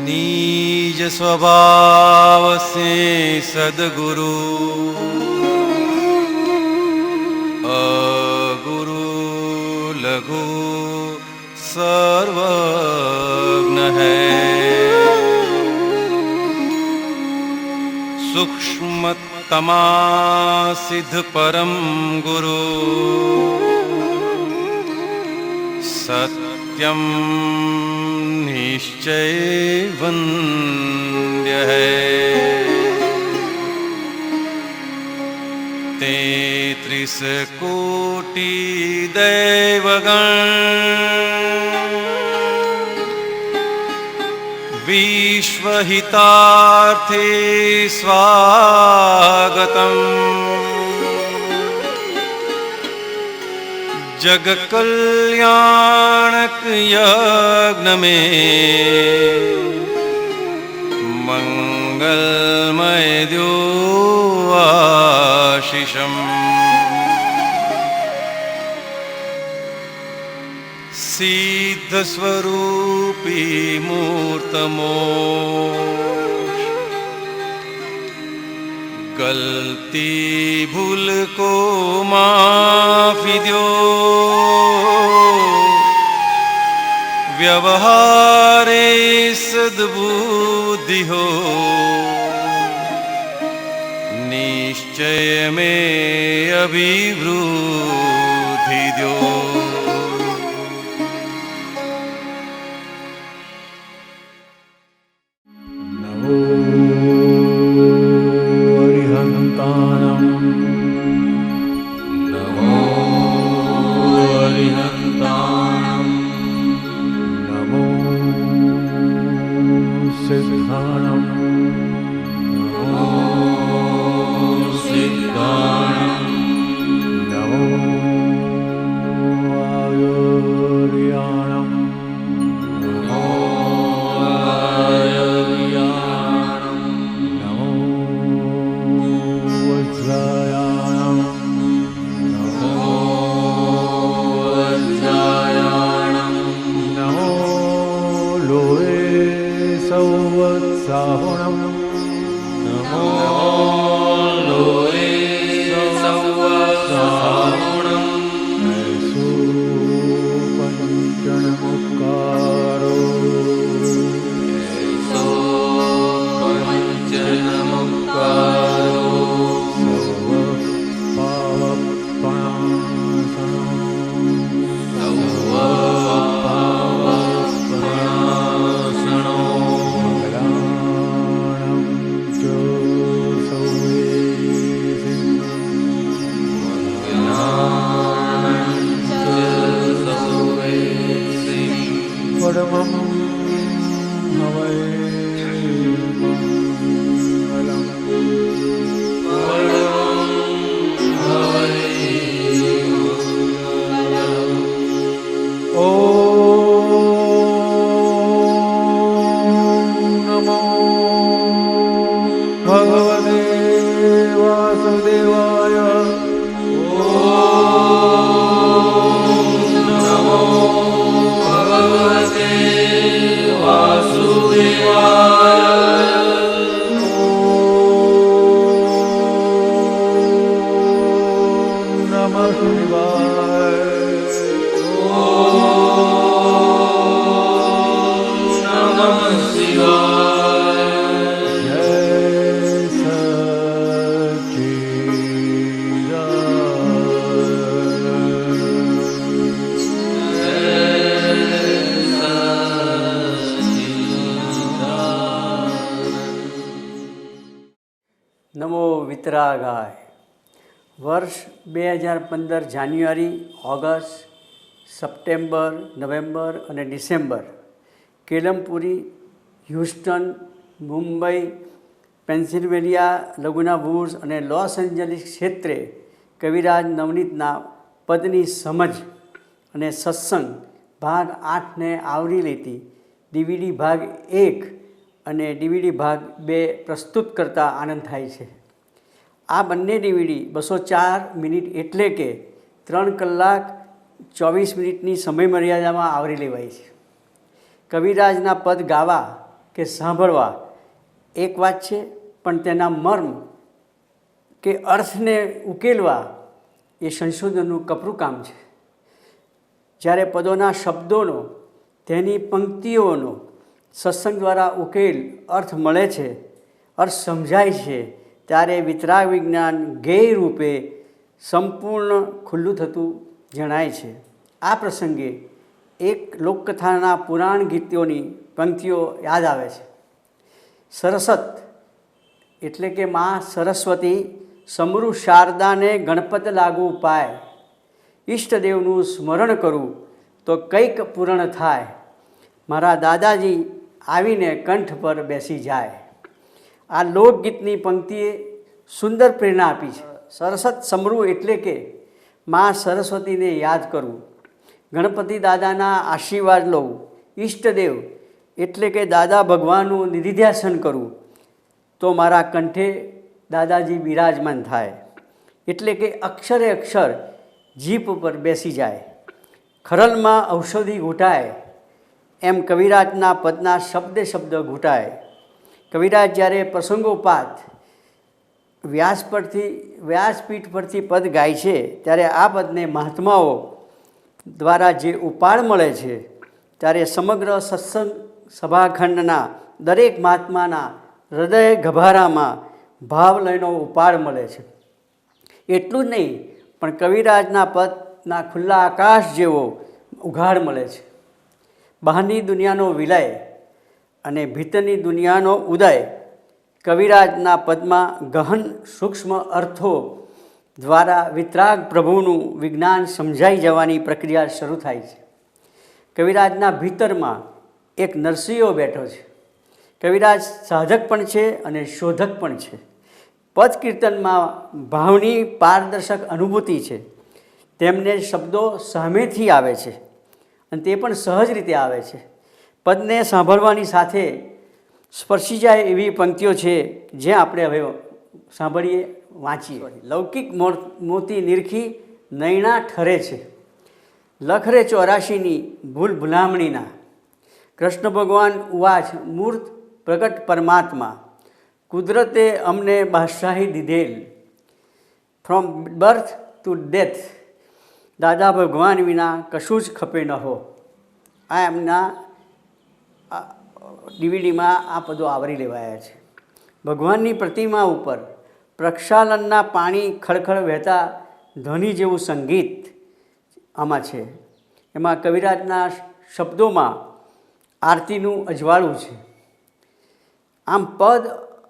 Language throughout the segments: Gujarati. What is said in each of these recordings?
निज स्वभाव से सद्गुरु अगुरु लघु सर्वज्ञ है। सूक्ष्मतमा सिद्ध परम गुरु सत्यम निश्चय वन्द्य है। 33 कोटि दैवगण विश्वहितार्थे स्वागतम्। जग कल्याणक यज्ञ में मंगलमय द्यो आशीषम्। सिद्ध स्वरूपी मूर्तमोक्ष गलती भूल को माफी दो। व्यवहारे सद्बुद्धि हो निश्चय में अभिवृद्धि दो। નમો વિતરાગાય. વર્ષ 2015 જાન્યુઆરી, ઓગસ્ટ, સપ્ટેમ્બર, નવેમ્બર અને ડિસેમ્બર કેલમપુરી, Houston, Mumbai, Pennsylvania, Laguna Woods અને લોસ એન્જલિસ ક્ષેત્રે કવિરાજ નવનીતના પદની સમજ અને સત્સંગ ભાગ 8ને આવરી લેતી ડીવીડી ભાગ 1 અને ડીવીડી ભાગ 2 પ્રસ્તુત કરતા આનંદ થાય છે. આ બંને ડીવીડી 204 મિનિટ એટલે કે 3 કલાક 24 મિનિટની સમયમર્યાદામાં આવરી લેવાય છે. કવિરાજના પદ ગાવા કે સાંભળવા એક વાત છે, પણ તેના મર્મ કે અર્થને ઉકેલવા એ સંશોધનનું કપરું કામ છે. જ્યારે પદોના શબ્દોનો, તેની પંક્તિઓનો સત્સંગ દ્વારા ઉકેલ અર્થ મળે છે, અર્થ સમજાય છે, ત્યારે વિતરાગ વિજ્ઞાન ગેય રૂપે સંપૂર્ણ ખુલ્લું થતું જણાય છે. આ પ્રસંગે એક લોકકથાના પુરાણ ગીતોની પંક્તિઓ યાદ આવે છે. સરસત એટલે કે મા સરસ્વતી સમૃ શારદાને ગણપત લાગુ પાય, ઈષ્ટદેવનું સ્મરણ કરું તો કંઈક પૂર્ણ થાય, મારા દાદાજી આવીને કંઠ પર બેસી જાય. આ લોકગીતની પંક્તિએ સુંદર પ્રેરણા આપી છે. સરસત સમૃ એટલે કે મા સરસ્વતીને યાદ કરવું, ગણપતિ દાદાના આશીર્વાદ લઉં, ઈષ્ટદેવ એટલે કે દાદા ભગવાનનું નિધિધ્યાસન કરવું તો મારા કંઠે દાદાજી બિરાજમાન થાય, એટલે કે અક્ષરે અક્ષર જીભ ઉપર બેસી જાય, ખરલમાં ઔષધિ ઘૂંટાય, એમ કવિરાજના પદના શબ્દે શબ્દ ઘૂંટાય. કવિરાજ જ્યારે પ્રસંગોપાત વ્યાસપીઠ પરથી પદ ગાય છે, ત્યારે આ પદને મહાત્માઓ દ્વારા જે ઉપાડ મળે છે, ત્યારે સમગ્ર સત્સંગ સભાખંડના દરેક મહાત્માના હૃદય ગભારામાં ભાવલયનો ઉપાડ મળે છે. એટલું જ નહીં, પણ કવિરાજના પદના ખુલ્લા આકાશ જેવો ઉઘાડ મળે છે. બહારની દુનિયાનો વિલય અને ભીતરની દુનિયાનો ઉદય કવિરાજના પદમાં ગહન સૂક્ષ્મ અર્થો દ્વારા વિતરાગ પ્રભુનું વિજ્ઞાન સમજાઈ જવાની પ્રક્રિયા શરૂ થાય છે. કવિરાજના ભીતરમાં એક નરસિંહો બેઠો છે. કવિરાજ સાધક પણ છે અને શોધક પણ છે. પદ કીર્તનમાં ભાવની પારદર્શક અનુભૂતિ છે. તેમને શબ્દો સામેથી આવે છે અને તે પણ સહજ રીતે આવે છે. પદને સાંભળવાની સાથે સ્પર્શી જાય એવી પંક્તિઓ છે, જે આપણે હવે સાંભળીએ, વાંચીએ. લૌકિક મોતી નિરખી નૈણા ઠરે છે, લખરે 84ની ભૂલ ભૂલામણીના. કૃષ્ણ ભગવાન ઉવાચ મૂર્ત પ્રગટ પરમાત્મા, કુદરતે અમને Badshahi દીધેલ, from birth two death દાદા ભગવાન વિના કશું જ ખપે ન હો. આ એમના ડીવીડીમાં આ પદો આવરી લેવાયા છે. ભગવાનની પ્રતિમા ઉપર પ્રક્ષાલનના પાણી ખળખળ વહેતા ધ્વનિ જેવું સંગીત આમાં છે. એમાં કવિરાજના શબ્દોમાં આરતીનું અજવાળું છે. આમ પદ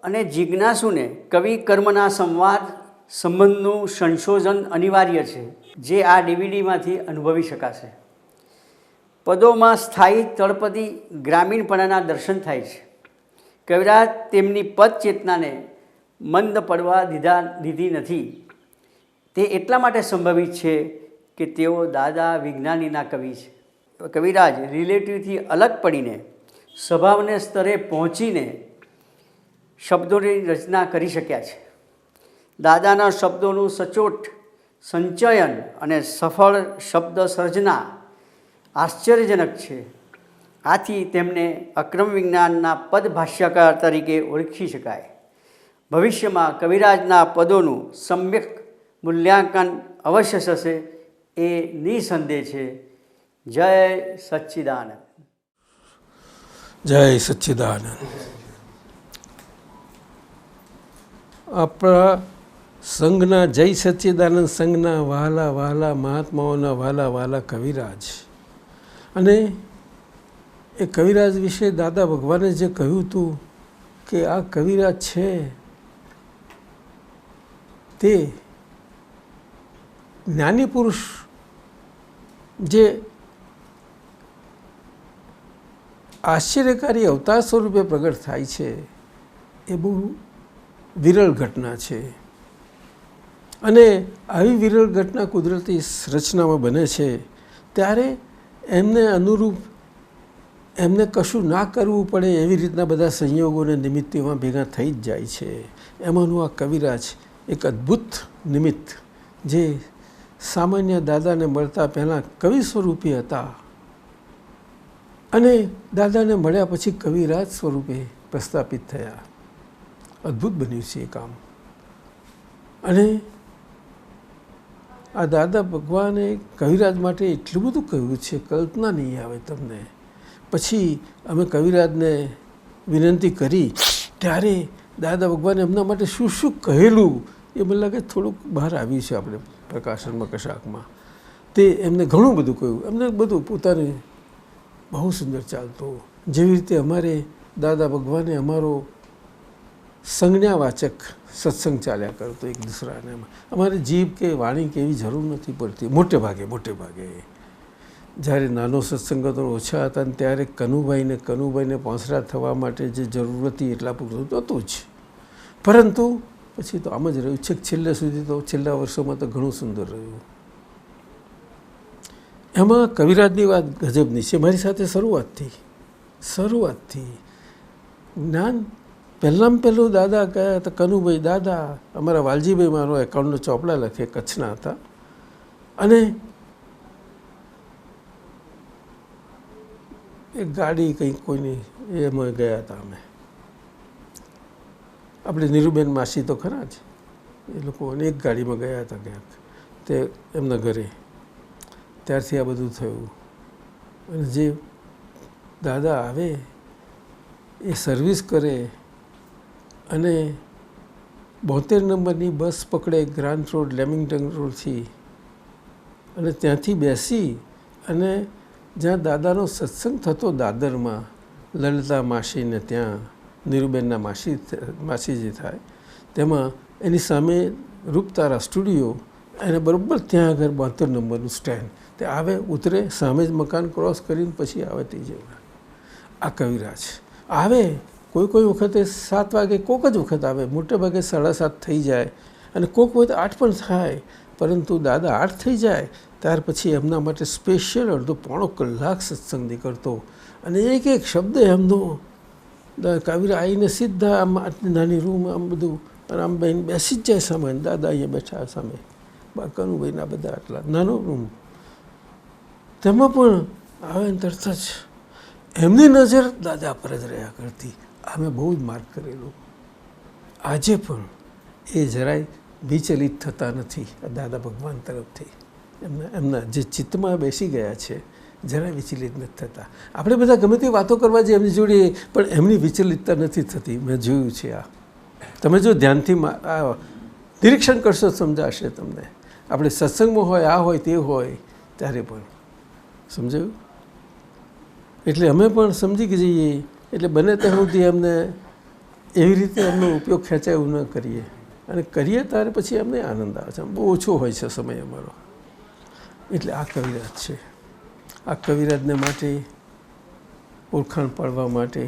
અને જિજ્ઞાસુને કવિ કર્મના સંવાદ સંબંધનું સંશોધન અનિવાર્ય છે, જે આ ડીવીડીમાંથી અનુભવી શકાશે. પદોમાં સ્થાયી તળપદી ગ્રામીણપણાના દર્શન થાય છે. કવિરાજ તેમની પદ ચેતનાને મંદ પડવા દીધી નથી. તે એટલા માટે સંભવિત છે કે તેઓ દાદા વિજ્ઞાનીના કવિ છે. કવિરાજ રિલેટિવથી અલગ પડીને સ્વભાવને સ્તરે પહોંચીને શબ્દોની રચના કરી શક્યા છે. દાદાના શબ્દોનું સચોટ સંચયન અને સફળ શબ્દ સર્જના આશ્ચર્યજનક છે. આથી તેમને અક્રમ વિજ્ઞાનના પદ ભાષ્યકાર તરીકે ઓળખી શકાય. ભવિષ્યમાં કવિરાજના પદોનું સમ્યક મૂલ્યાંકન અવશ્ય થશે, એ નિસંદેહ છે. જય સચ્ચિદાનંદ. જય સચ્ચિદાનંદ. આપણા સંઘના જય સચ્ચિદાનંદ સંઘના વહાલા વહાલા મહાત્માઓના વહાલા વહાલા કવિરાજ, અને એ કવિરાજ વિશે દાદા ભગવાને જે કહ્યું હતું કે આ કવિરાજ છે તે જ્ઞાની પુરુષ જે આશ્ચર્યકારી અવતાર સ્વરૂપે પ્રગટ થાય છે, એ બહુ વિરળ ઘટના છે. અને આવી વિરળ ઘટના કુદરતી રચનામાં બને છે ત્યારે એમને અનુરૂપ એમને કશું ના કરવું પડે એવી રીતના બધા સંયોગોને નિમિત્ત એમાં ભેગા થઈ જ જાય છે. એમાંનું આ કવિરાજ એક અદ્ભુત નિમિત્ત, જે સામાન્ય દાદાને મળતા પહેલાં કવિ સ્વરૂપી હતા, અને દાદાને મળ્યા પછી કવિરાજ સ્વરૂપે પ્રસ્થાપિત થયા. અદ્ભુત બન્યું છે એ કામ. અને આ દાદા ભગવાને કવિરાજ માટે એટલું બધું કહ્યું છે, કલ્પના નહીં આવે તમને. પછી અમે કવિરાજને વિનંતી કરી ત્યારે દાદા ભગવાને એમના માટે શું શું કહેલું એ મને લાગે થોડુંક બહાર આવ્યું છે આપણે પ્રકાશનમાં કશાકમાં. તે એમને ઘણું બધું કહ્યું. એમને બધું પોતાને બહુ સુંદર ચાલતું. જેવી રીતે અમારે દાદા ભગવાને અમારો સંજ્ઞાવાચક સત્સંગ ચાલ્યા કરતો એક દૂસરાને. અમારે જીભ કે વાણી કે એવી જરૂર નથી પડતી મોટે ભાગે. જ્યારે નાનો સત્સંગ હતો, ઓછા હતા ને ત્યારે કનુભાઈને પોંસરા થવા માટે જે જરૂર હતી એટલા પૂરતું તો હતું જ. પરંતુ પછી તો આમ જ રહ્યું છે. છેલ્લે સુધી તો છેલ્લા વર્ષોમાં તો ઘણું સુંદર રહ્યું. એમાં કવિરાજની વાત ગજબની છે. મારી સાથે શરૂઆતથી જ્ઞાન પહેલું દાદા કયા હતા, કનુભાઈ દાદા, અમારા વાલજીભાઈ મારો એકાઉન્ટનો ચોપડા લખે, કચ્છના હતા. અને એક ગાડી કંઈક કોઈની એમાં ગયા હતા અમે. આપણે નીરુબેન માસી તો ખરા જ, એ લોકો એક ગાડીમાં ગયા હતા ક્યાંક તે એમના ઘરે. ત્યારથી આ બધું થયું. અને જે દાદા આવે એ સર્વિસ કરે અને 72 નંબરની બસ પકડે ગ્રાન્ટ રોડ લેમિંગ્ટન રોડથી, અને ત્યાંથી બેસી અને જ્યાં દાદાનો સત્સંગ થતો દાદરમાં, લલિતા માસીને ત્યાં નીરુબેનના માસી જે થાય તેમાં એની સામે રૂપતારા સ્ટુડિયો, એને બરાબર ત્યાં આગળ 72 નંબરનું સ્ટેન્ડ. તે આવે, ઉતરે, સામે જ મકાન ક્રોસ કરીને પછી આવે તે જેવા. આ કવિરાજ આવે. કોઈ વખતે 7 વાગે, કોક જ વખત આવે, મોટે ભાગે 7:30 થઈ જાય, અને કોક વખત 8 પણ થાય. પરંતુ દાદા 8 થઈ જાય ત્યાર પછી એમના માટે સ્પેશિયલ અડધો પોણો કલાક સત્સંગ નીકળતો. અને એક શબ્દ એમનો કવિરા આવીને સીધા આમ નાની રૂમ આમ બધું આમ બહેન બેસી જ જાય સામે. દાદા અહીંયા બેઠા સામે, કનુભાઈના બધા આટલા નાનો રૂમ. તેમાં પણ આવે ને તરત જ એમની નજર દાદા પર જ રહ્યા કરતી. અમે બહુ જ માર્ક કરેલું. આજે પણ એ જરાય વિચલિત થતા નથી દાદા ભગવાન તરફથી. એમના જે ચિત્તમાં બેસી ગયા છે જરાય વિચલિત નથી થતા. આપણે બધા ગમે તે વાતો કરવા જઈએ એમની જોડે, પણ એમની વિચલિતતા નથી થતી. મેં જોયું છે આ. તમે જો ધ્યાનથી નિરીક્ષણ કરશો સમજાશે તમને. આપણે સત્સંગમાં હોય, આ હોય તે હોય ત્યારે પણ સમજાયું. એટલે અમે પણ સમજી જઈએ. એટલે બને ત્યાં સુધી એમને એવી રીતે એમનો ઉપયોગ ખેંચાય એવું ન કરીએ. અને કરીએ ત્યારે પછી એમને આનંદ આવે છે. બહુ ઓછો હોય છે સમય અમારો. એટલે આ કવિરાજ છે. આ કવિરાજને માટે ઓળખાણ પાડવા માટે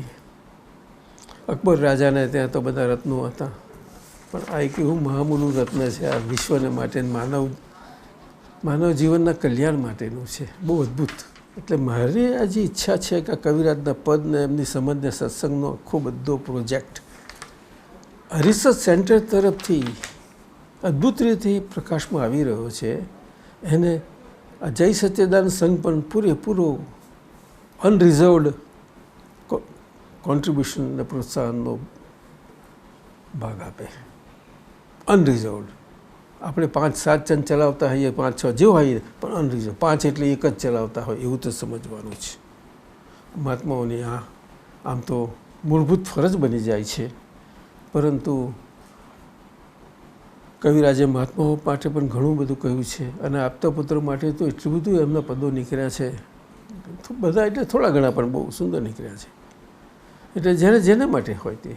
અકબર રાજાને ત્યાં તો બધા રત્નો હતા, પણ આ એક એવું મહામૂલું રત્ન છે. આ વિશ્વને માટે, માનવ જીવનના કલ્યાણ માટેનું છે. બહુ અદ્ભુત. એટલે મારી આ જે ઈચ્છા છે કે કવિરાજના પદને, એમની સમજને, સત્સંગનો આખો બધો પ્રોજેક્ટ રિસર્ચ સેન્ટર તરફથી અદ્ભુત રીતે પ્રકાશમાં આવી રહ્યો છે. એને આ જય સચ્ચિદાનંદ સંઘ પણ પૂરેપૂરો અનરિઝર્વડ કોન્ટ્રીબ્યુશન અને પ્રોત્સાહનનો ભાગ આપે. અનરિઝર્વડ. આપણે 5-7 જણ ચલાવતા હોઈએ, 5-6 જેવો હોઈએ, પણ અનરિઝર્વ 5 એટલે એક જ ચલાવતા હોય એવું તો સમજવાનું છે. મહાત્માઓની આમ તો મૂળભૂત ફરજ બની જાય છે. પરંતુ કવિરાજે મહાત્માઓ માટે પણ ઘણું બધું કહ્યું છે. અને આપતા પુત્ર માટે તો એટલું બધું એમના પદો નીકળ્યા છે. બધા એટલે થોડા ઘણા પણ બહુ સુંદર નીકળ્યા છે. એટલે જેને માટે હોય તે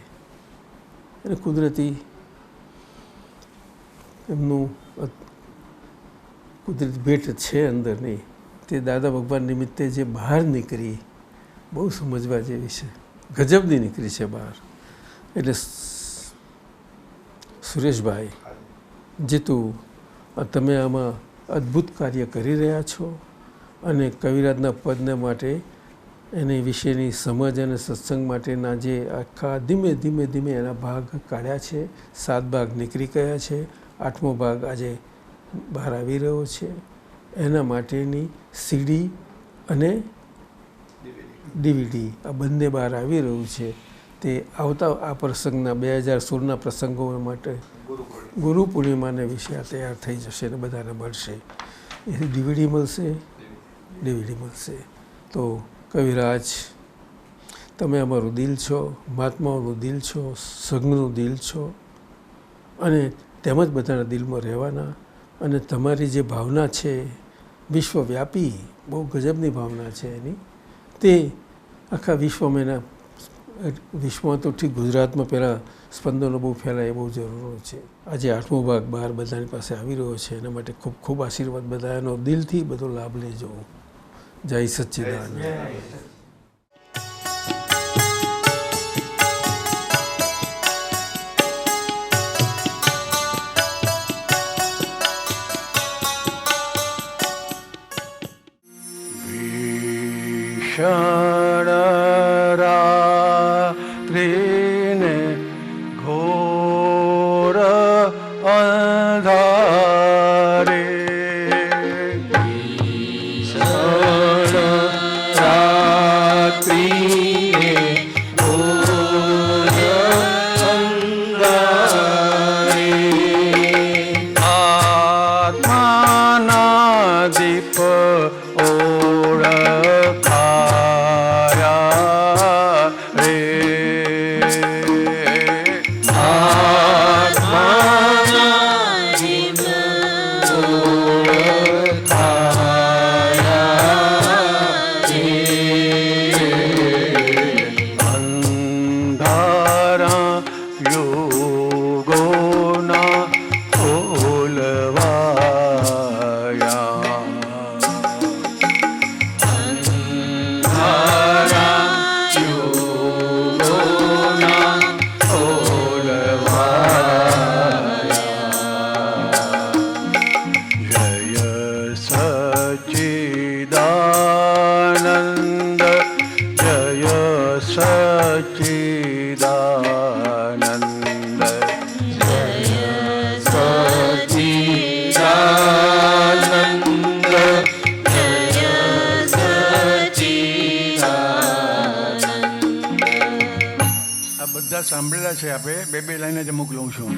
અને કુદરતી એમનું કુદરતી ભેટ છે અંદરની, તે દાદા ભગવાન નિમિત્તે જે બહાર નીકળી બહુ સમજવા જેવી છે. ગજબની નીકળી છે બહાર. એટલે સુરેશભાઈ જીતુ, તમે આમાં અદ્ભુત કાર્ય કરી રહ્યા છો. અને કવિરાજના પદને માટે એની વિશેની સમજ અને સત્સંગ માટેના જે આખા ધીમે ધીમે એના ભાગ કાઢ્યા છે. 7 ભાગ નીકળી ગયા છે. 8મો ભાગ આજે બહાર આવી રહ્યો છે. એના માટેની સીડી અને DVD આ બંને બહાર આવી રહ્યું છે. તે આવતા આ પ્રસંગના 2016ના પ્રસંગો માટે ગુરુ પૂર્ણિમાને વિશે આ તૈયાર થઈ જશે અને બધાને મળશે. એ DVD મળશે. તો કવિરાજ, તમે અમારું દિલ છો, મહાત્માઓનું દિલ છો, સંઘનું દિલ છો અને તેમજ બધાના દિલમાં રહેવાના. અને તમારી જે ભાવના છે વિશ્વવ્યાપી, બહુ ગજબની ભાવના છે એની, તે આખા વિશ્વમાં તો ઠીક ગુજરાતમાં પહેલાં સ્પંદનો બહુ ફેલાય એ બહુ જરૂરી છે. આજે 8મો ભાગ બહાર બધાની પાસે આવી રહ્યો છે, એના માટે ખૂબ ખૂબ આશીર્વાદ. બધા એનો દિલથી બધો લાભ લેજો. જય સચ્ચિદાનંદ. રાત્રિને ઘોર અંધારે રાત્રિને ઘોર અંધારે આત્માના દીપ સાંભળેલા છે આપણે. બે લાઈને જ અમુક લઉં છું.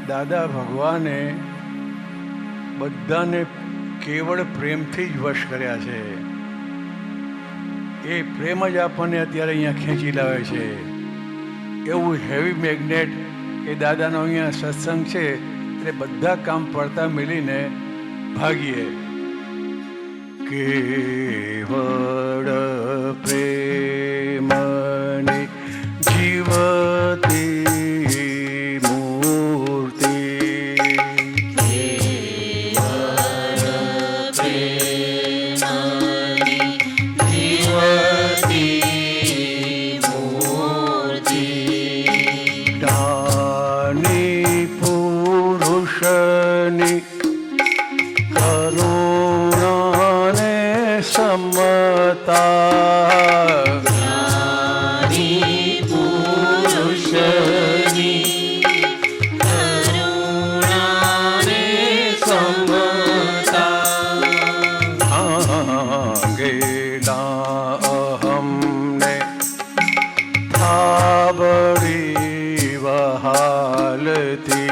દાદા ભગવાને બધાને કેવળ પ્રેમથી જ વશ કર્યા છે. એ પ્રેમ જ આપણને અત્યારે અહીંયા ખેંચી લાવે છે. એવું હેવી મેગ્નેટ એ દાદાનો અહીંયા સત્સંગ છે એટલે બધા કામ પડતા મિલીને ભાગીએ. કેવળ પ્રેમની જીવતી મૂર્તિ, કેવળ પ્રેમની જીવતી મૂર્તિ, જ્ઞાની પુરુષની કરુણાને સમતા, જ્ઞાની પુરુષની કરુણાને સમતા, ભાંગેલા અહમને થાબડી વહાલતી,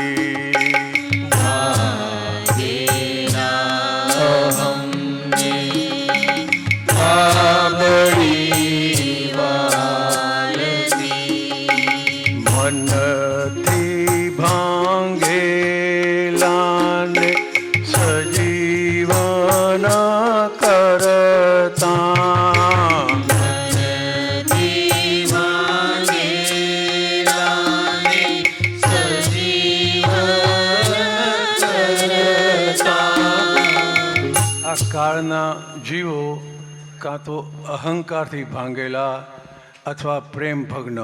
મનથી ભાંગેલાને સજીવન કરતા, મનથી ભાંગેલાને સજીવન કરતા. આ કાળના જીવો કાં તો અહંકારથી ભાંગેલા અથવા પ્રેમ ભગ્ન,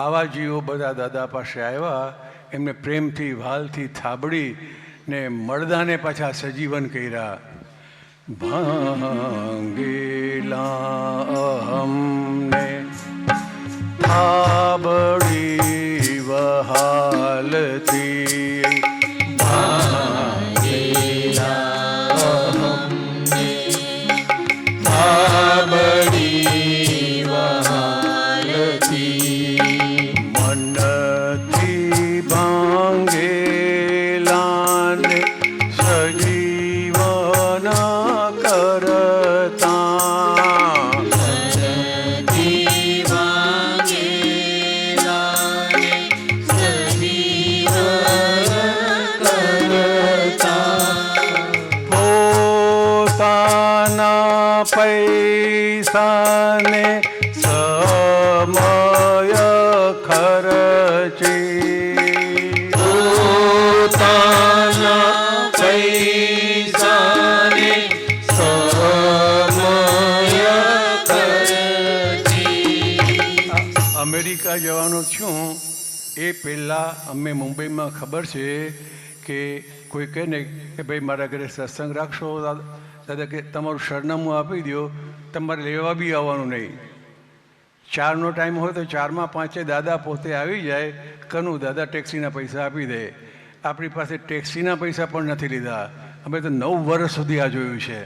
આવા જીવો બધા દાદા પાસે આવ્યા. એમને પ્રેમથી વાલથી થાબડી ને મળદાને પાછા સજીવન કર્યા. ભાંગેલા અહમને થાબડી વહાલતી, ભાંગેલા અહમ કરતા પોતાના પૈસાને સમય ખર્ચી અમેરિકા જવાનું છું એ પહેલાં અમે મુંબઈમાં ખબર છે કે કોઈ કહે ને કે ભાઈ મારા ઘરે સત્સંગ રાખશો દાદા કે તમારું સરનામું આપી દો, તમારે લેવા બી આવવાનું નહીં. 4નો ટાઈમ હોય તો 4માં 5 દાદા પોતે આવી જાય, કનું દાદા ટેક્સીના પૈસા આપી દે. આપણી પાસે ટેક્સીના પૈસા પણ નથી લીધા. અમે તો 9 વર્ષ સુધી આ જોયું છે.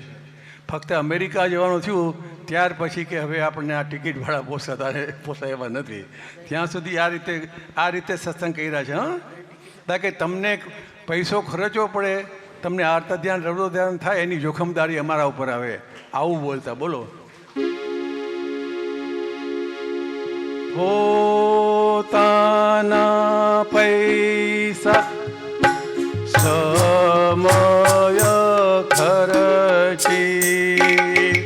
ફક્ત અમેરિકા જવાનું થયું ત્યાર પછી કે હવે આપણને આ ટિકિટ ભાડા પોસાય એવા નથી. ત્યાં સુધી આ રીતે સત્સંગ કર્યા છે. હા, કે તમને પૈસો ખર્ચવો પડે, તમને આરતા ધ્યાન રવડો ધ્યાન થાય, એની જોખમદારી અમારા ઉપર આવે. આવું બોલતા. બોલો. પોતાના પૈસા સમય ખર્ચી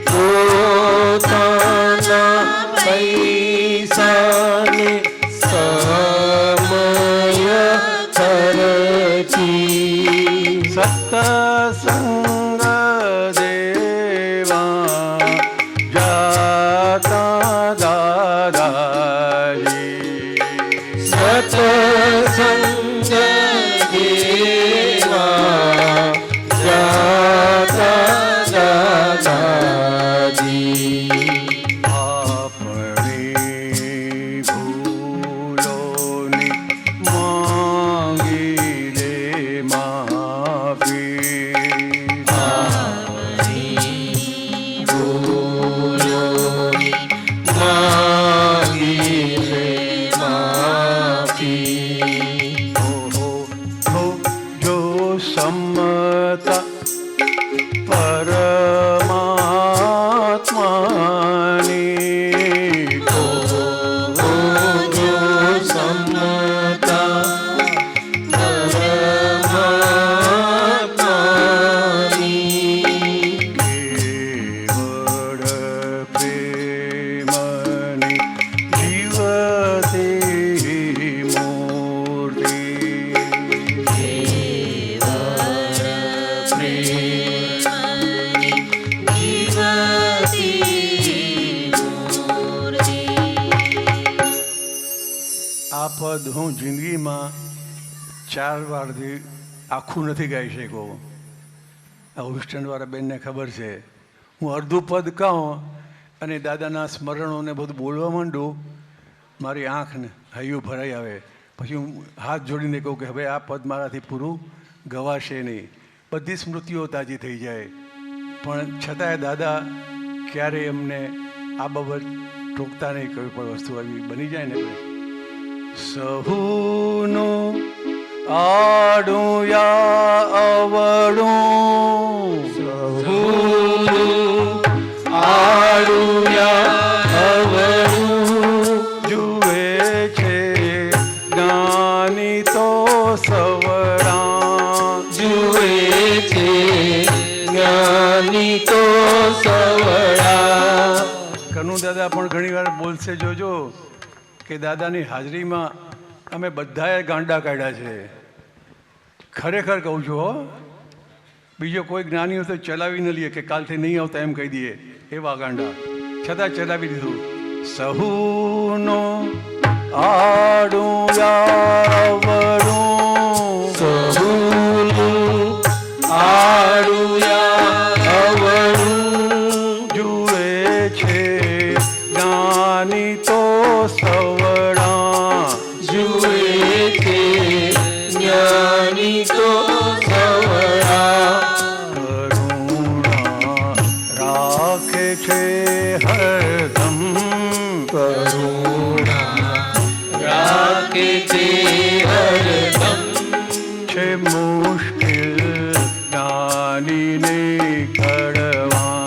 પોતાના પૈસાને સમય ખર્ચી સત્સંગ દેવા જાતા દાદાજી સત્સંગ દેવા જાતા દાદાજી આપણી ભૂલોની માંગી લે માફી ભૂલોની માંગી લે માફી હો જો સમતા પરમાત્માની જો સમતા પરમાત્માની કેવળ પ્રેમની જીવતી મૂર્તિ આ પદ હું જિંદગીમાં 4 વારથી આખું નથી ગાઈ શક્યો. આ હોસ્ટેલવાળા બેનને ખબર છે. હું અડધું પદ કહું અને દાદાના સ્મરણોને બધું બોલવા માંડું, મારી આંખને હૈયું ભરાઈ આવે. પછી હું હાથ જોડીને કહું કે હવે આ પદ મારાથી પૂરું ગવાશે નહીં. બધી સ્મૃતિઓ તાજી થઈ જાય. પણ છતાંય દાદા ક્યારેય અમને આ બાબત ટોકતા નહીં. કોઈ પણ વસ્તુ આવી બની જાય ને સહુનું આડું યા અવળું આડું યા અવળું જુએ છે જ્ઞાની તો સવડા જુએ છે જ્ઞાની તો સવડા. કનુ દાદા પણ ઘણી વાર બોલશે, જોજો કે દાદાની હાજરીમાં અમે બધાએ ગાંડા કાઢ્યા છે. ખરેખર કહું છું. હો, બીજો કોઈ જ્ઞાની હોય તો ચલાવી ન લઈએ કે કાલથી નહીં આવતા એમ કહી દઈએ, એવા ગાંડા. છતાં ચલાવી દીધું. સહુનો આડું યાવડું સહુનું આડું યા અવળું જુએ છે જ્ઞાની તો સવડા જુએ છે જ્ઞાની તો સવડા. કરુણા રાખે છે હરદમ કરુણા રાખે છે હરદમ છે મુશ્કેલ જ્ઞાનીને ઘડવા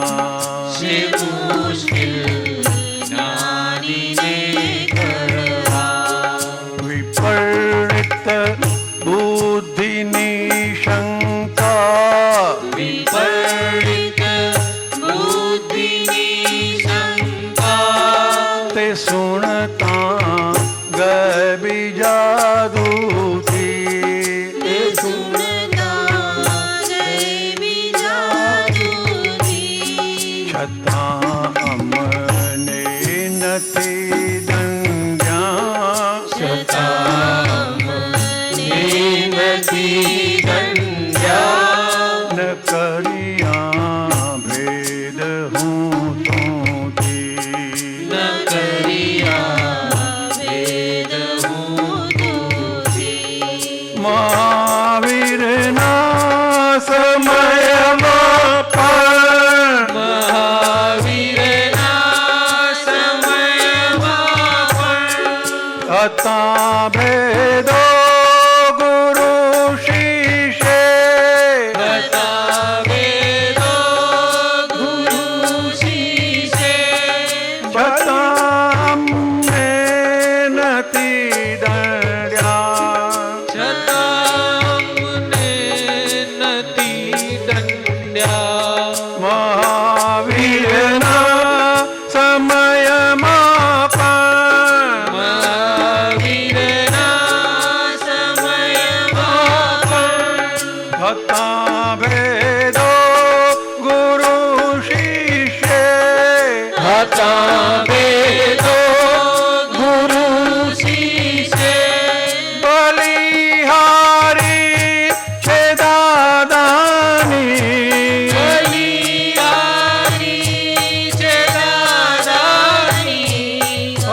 હું તુંથી ન કર્યા વેદ હું તુથી મહાવીરના સમયમાં પણ મહાવીરના સમયમાં પણ હતા ભેદો ગુરુ શિષ્ય હતા વેદો ગુરુ શિષ્ય છતાં અમને નથી દંડ્યા છતાં અમને નથી દંડ્યા મહાવીરના સમયમાં પણ મહાવીરના સમયમાં પણ હતા ભેદો ગુરુ શિષ્ય હતા વેદો ગુરુ શિષ્ય બલિહારી છે દાદાની બલિહારી છે દાદાની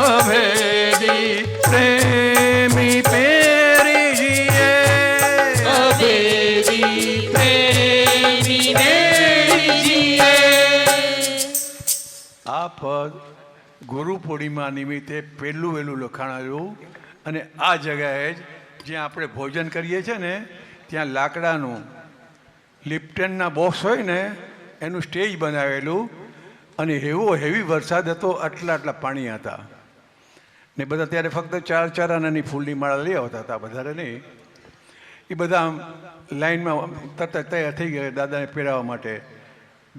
અભેદી પ્રેમી પેરીજીએ અભેદી પ્રેમીને જીએ આ પદ ગુરુ પૂર્ણિમા નિમિત્તે પહેલું વહેલું લખાણાયું અને આ જગાએ જ જ્યાં આપણે ભોજન કરીએ છીએ ને ત્યાં લાકડાનું લિપ્ટનના બોક્સ હોય ને એનું સ્ટેજ બનાવેલું અને એવો હેવી વરસાદ હતો આટલા આટલા પાણી હતા ને બધા ત્યારે ફક્ત 4 આનાની ફૂલની માળા લઈ આવતા હતા વધારે નહીં એ બધા આમ લાઈનમાં તરત તૈયાર થઈ ગયા દાદાને પહેરાવવા માટે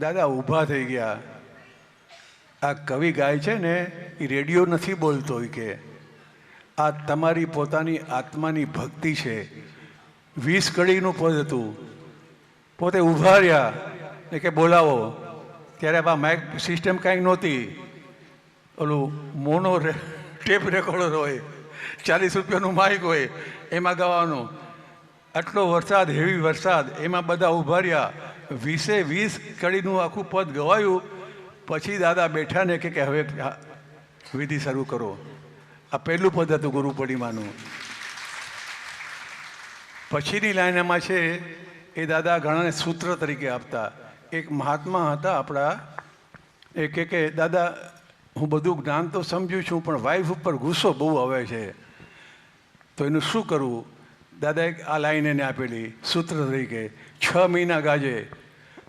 દાદા ઊભા થઈ ગયા આ કવિ ગાય છે ને એ રેડિયો નથી બોલતો એ કે આ તમારી પોતાની આત્માની ભક્તિ છે 20 કડીનું પદ હતું પોતે ઊભા રહ્યા ને કે બોલાવો ત્યારે આ માઇક સિસ્ટમ કાંઈ નહોતી ઓલું મોનો ટેપ રેકોર્ડર હોય 40 રૂપિયાનું માઇક હોય એમાં ગાવાનું આટલો વરસાદ હેવી વરસાદ એમાં બધા ઊભા રહ્યા 20 કડીનું આખું પદ ગવાયું પછી દાદા બેઠા ને કે હવે વિધિ શરૂ કરો આ પહેલું પદ હતું ગુરુ પૂર્ણિમાનું પછીની લાઈનમાં છે એ દાદા ઘણાને સૂત્ર તરીકે આપતા એક મહાત્મા હતા આપણા એ કે દાદા હું બધું જ્ઞાન તો સમજું છું પણ વાઈફ ઉપર ગુસ્સો બહુ આવે છે તો એનું શું કરવું દાદાએ આ લાઈન એને આપેલી સૂત્ર તરીકે 6 મહિના ગાજે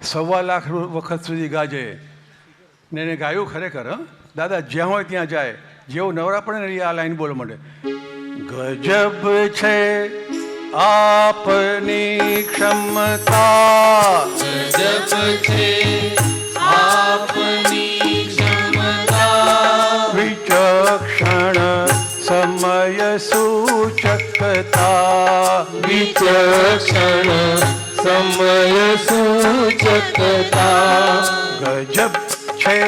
1.25 લાખ વખત સુધી ગાજે ને એને ગાયું ખરેખર દાદા જ્યાં હોય ત્યાં જાય જેવો નવરા પડે ને આ લાઈન બોલવા માંડે ગજબ છે આપની ક્ષમતા ગજબ છે આપની ક્ષમતા વિચક્ષણ સમય સૂચકતા વિચક્ષણ સમય સૂચકતા ગજબ છે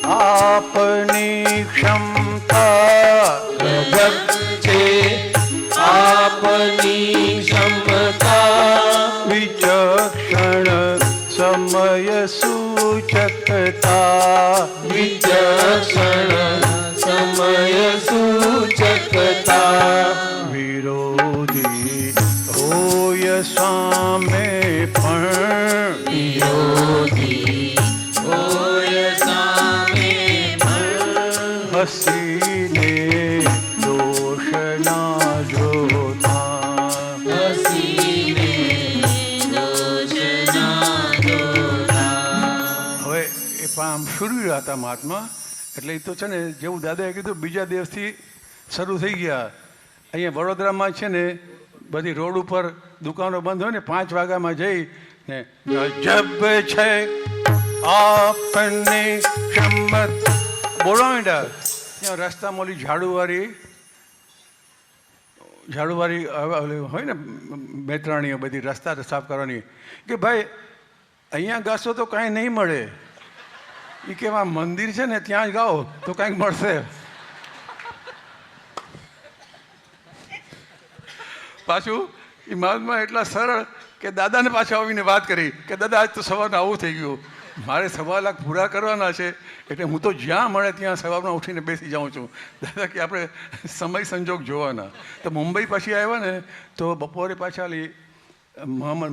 આપની ક્ષમતા ગજબ છે આપની ક્ષમતા વિચક્ષણ સમય સૂચકતા વિચક્ષણ સમય સૂચકતા વિરોધી હોય સામે પણ વિરોધી હોય સામે પણ હસીને દોષ ના જોતા હસીને દોષ ના જોતા હવે એ પણ આમ શુરવીર હતા મહાત્મા એટલે એ તો છે ને જેવું દાદાએ કીધું બીજા દિવસથી શરૂ થઈ ગયા અહીંયા વડોદરામાં છે ને બધી રોડ ઉપર દુકાનો બંધ હોય ને 5 વાગ્યામાં જઈ ને ગજબ છે આપની ક્ષમત બોલો મીડા ત્યાં રસ્તામાં ઓલી ઝાડુવાળી હોય ને બેતરાણીઓ બધી રસ્તા સાફ કરવાની કે ભાઈ અહીંયા ગાશો તો કાંઈ નહીં મળે એ કે આ મંદિર છે ને ત્યાં જ ગાઓ તો કાંઈક મળશે પાછું એ મહાત્મા એટલા સરળ કે દાદાને પાછા આવીને વાત કરી કે દાદા આજ તો સવારનું આવું થઈ ગયું મારે 1.25 લાખ પૂરા કરવાના છે, એટલે હું તો જ્યાં મળે ત્યાં સવારમાં ઉઠીને બેસી જાઉં છું. દાદા કે આપણે સમય સંજોગ જોવાના. તો મુંબઈ પછી આવ્યા ને તો બપોરે પાછા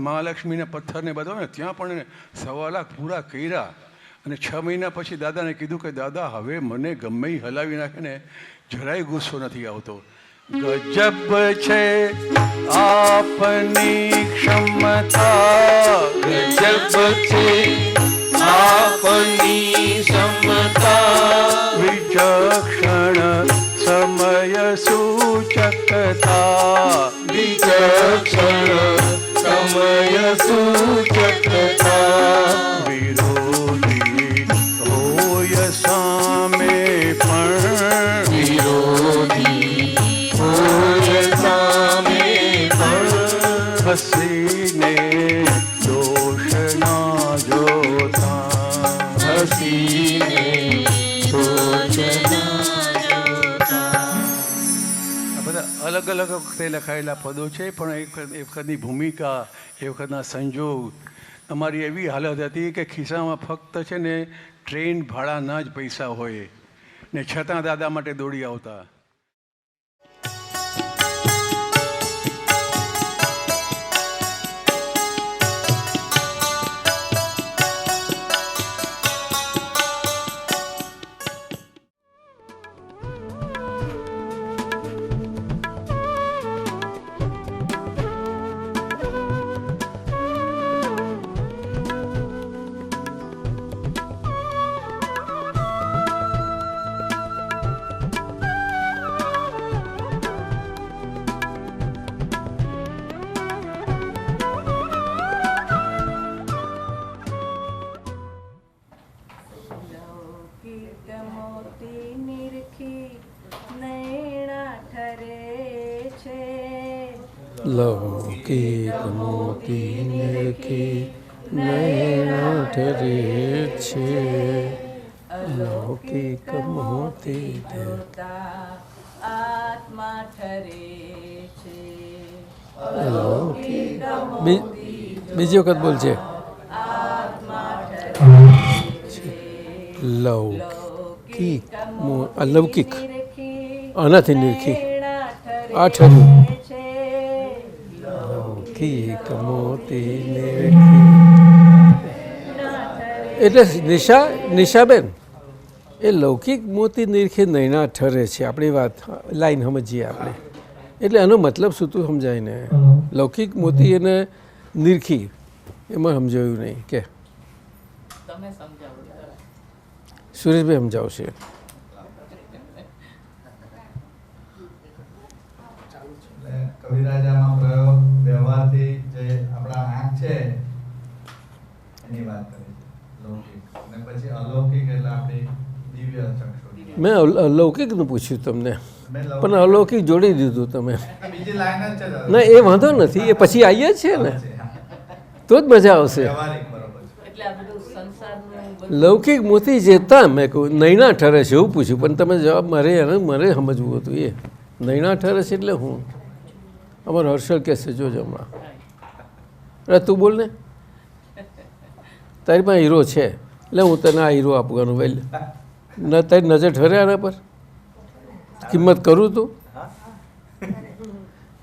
મહાલક્ષ્મીના પથ્થરને બધો ને ત્યાં પણ 1.25 લાખ પૂરા કર્યા. અને 6 મહિના પછી દાદાને કીધું કે દાદા હવે મને ગમે એ હલાવી નાખે ને જરાય ગુસ્સો નથી આવતો. ગજબ છે આપની ક્ષમતા, ગજબ છે આપની ક્ષમતા, વિચક્ષણ સમય સૂચકતા, વિચક્ષણ સમય સૂચકતા, વિરોધી હોય સામે પણ, વિરોધી હોય સામે પણ, હસીને દોષ ના જોતા, હસીને દોષ ના જોતા. આ બધા અલગ અલગ વખતે લખાયેલા પદો છે, પણ એ વખતની ભૂમિકા, એ વખતના સંજોગ, અમારી એવી હાલત હતી કે ખિસ્સામાં ફક્ત છે ને ટ્રેન ભાડાના જ પૈસા હોય ને છતાં દાદા માટે દોડી આવતા. લૌકિક મોતી નિરખી નૈણા ઠરે છે, લૌકિક મોતી આત્મા ઠરે છે. લૌકિક બીજી વખત બોલશે. લૌકિક અલૌકિક આનાથી નિરખી આ ઠર્યું. લૌકિક મોતી નિરખી એટલે નિશાબેન એ લૌકિક મોતી નિરખી નૈણા ઠરે છે. આપણી વાત લાઈન સમજીએ આપણે. એટલે આનો મતલબ શું તું સમજાય ને? લૌકિક મોતી એને નિરખી એમાં સમજાયું નહીં કે તમે સમજાવો. સુરેશભાઈ સમજાવશે. કવિરાજામાં પ્રયોગ વ્યવહારથી જે આપણા આંખ છે એની વાત કરી લૌકિક, અને પછી અલૌકિક એટલે આપણી દિવ્ય ચક્ષુ. મેં અલૌકિકનું પૂછ્યું તમને, પણ અલૌકિક જોડી દીધું તમે. બીજી લાઈન જ છે ના એ વાંધો નથી, એ પછી આવીએ જ છે ને તો જ મજા આવશે. વ્યવહારિક બરોબર છે. એટલે આ બધું સંસારનું લૌકિક મોતી જેતા મેં કહું નૈણા ઠરે છે એવું પૂછ્યું, પણ તમે જવાબ મારે સમજવું હતું. એ નૈણા ઠરે છે એટલે હું અમારો હર્ષલ કહેશે જોજો હમણાં. અરે તું બોલ ને, તારી પાસે હીરો છે એટલે હું તને આ હીરો આપવાનું વહેલ ન તારી નજર ઠરે આના પર કિંમત કરું તું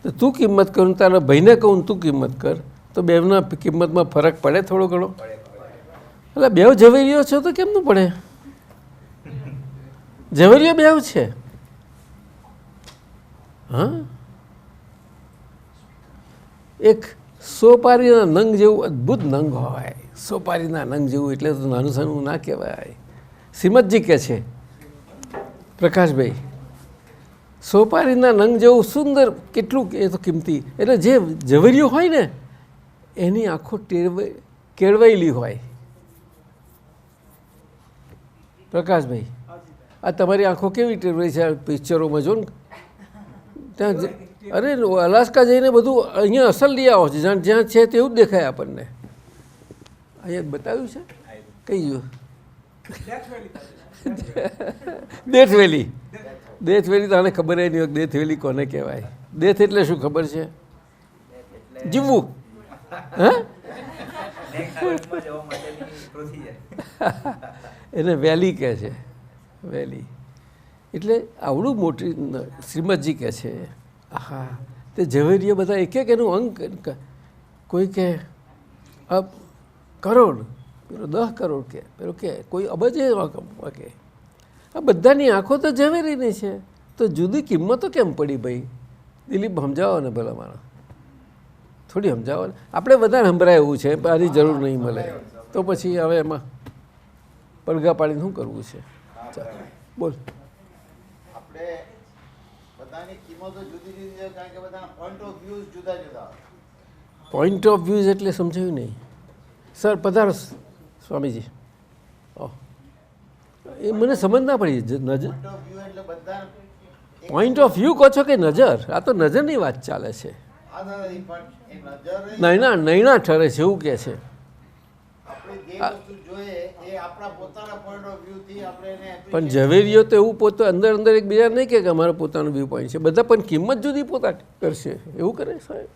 તો તું કિંમત કરું, તારા ભાઈને કહું તું કિંમત કર તો બેવના કિંમતમાં ફરક પડે થોડો ઘણો. એટલે બેવ ઝવેરીઓ છો તો કેમનું પડે? ઝવેરીઓ બેવ છે. હા, એક સોપારીના નંગ જેવું અદ્ભુત નંગ હોય. સોપારીના નંગ જેવું એટલે તો નાનું સાનું ના કહેવાય. શ્રીમદજી કહે છે પ્રકાશભાઈ, સોપારીના નંગ જેવું સુંદર કેટલું એ તો કિંમતી. એટલે જે ઝવેરીઓ હોય ને એની આંખો કેળવાયેલી હોય. પ્રકાશભાઈ, આ તમારી આંખો કેવી ટેળવાઈ છે? પિક્ચરોમાં જો ને ત્યાં અરે અલાસ્કા જઈને બધું અહીંયા અસલ લઈ આવો છો, જ્યાં છે તેવું જ દેખાય આપણને. અહીંયા બતાવ્યું છે કઈ ગયું? દેથ વેલી. દેથ વેલી તો આને ખબર નહીં હોય દેથ વેલી કોને કહેવાય. દેથ એટલે શું ખબર છે? જીવવું. હા એને વેલી કહે છે, વેલી. એટલે આવડું મોટી શ્રીમદજી કહે છે. હા, તે ઝવેરીઓ બધા એક એક એનું અંક, કોઈ કે કરોડ, પેલો 10 કરોડ કે, પેલો કે કોઈ અબજે કે. આ બધાની આંખો તો ઝવેરીની છે, તો જુદી કિંમતો કેમ પડી ભાઈ? દિલીપ સમજાવો ને ભલા મારા, થોડી સમજાવો ને. આપણે વધારે સંભળાય એવું છે, આની જરૂર નહીં મળે તો પછી હવે એમાં પડઘા પાડીને શું કરવું છે? ચાલ બોલ. આપણે બધાની કિંમતો જુદી જુદી છે, કારણ કે બધાના પોઈન્ટ ઓફ વ્યૂઝ જુદા જુદા. પોઈન્ટ ઓફ વ્યૂઝ એટલે સમજાયું નહીં સર. પધારો સ્વામીજી. એ મને સમજ ના પડી. નજર, પોઈન્ટ ઓફ વ્યૂ એટલે બધા પોઈન્ટ ઓફ વ્યૂ કહો છો કે નજર? આ તો નજરની વાત ચાલે છે. આ નથી, પણ એ નજર નૈણા ઠરે છે એવું કહે છે. આપણે જે વસ્તુ જોઈએ એ આપણા પોતાના પોઈન્ટ ઓફ વ્યૂ થી આપણે એને પણ ઝવેરીઓ તો એવું પોતે અંદર અંદર એકબીજા નહીં કે અમારો પોતાનો વ્યૂ પોઈન્ટ છે. બધા પણ કિંમત જુદી પોતા કરશે એવું કરે સાહેબ.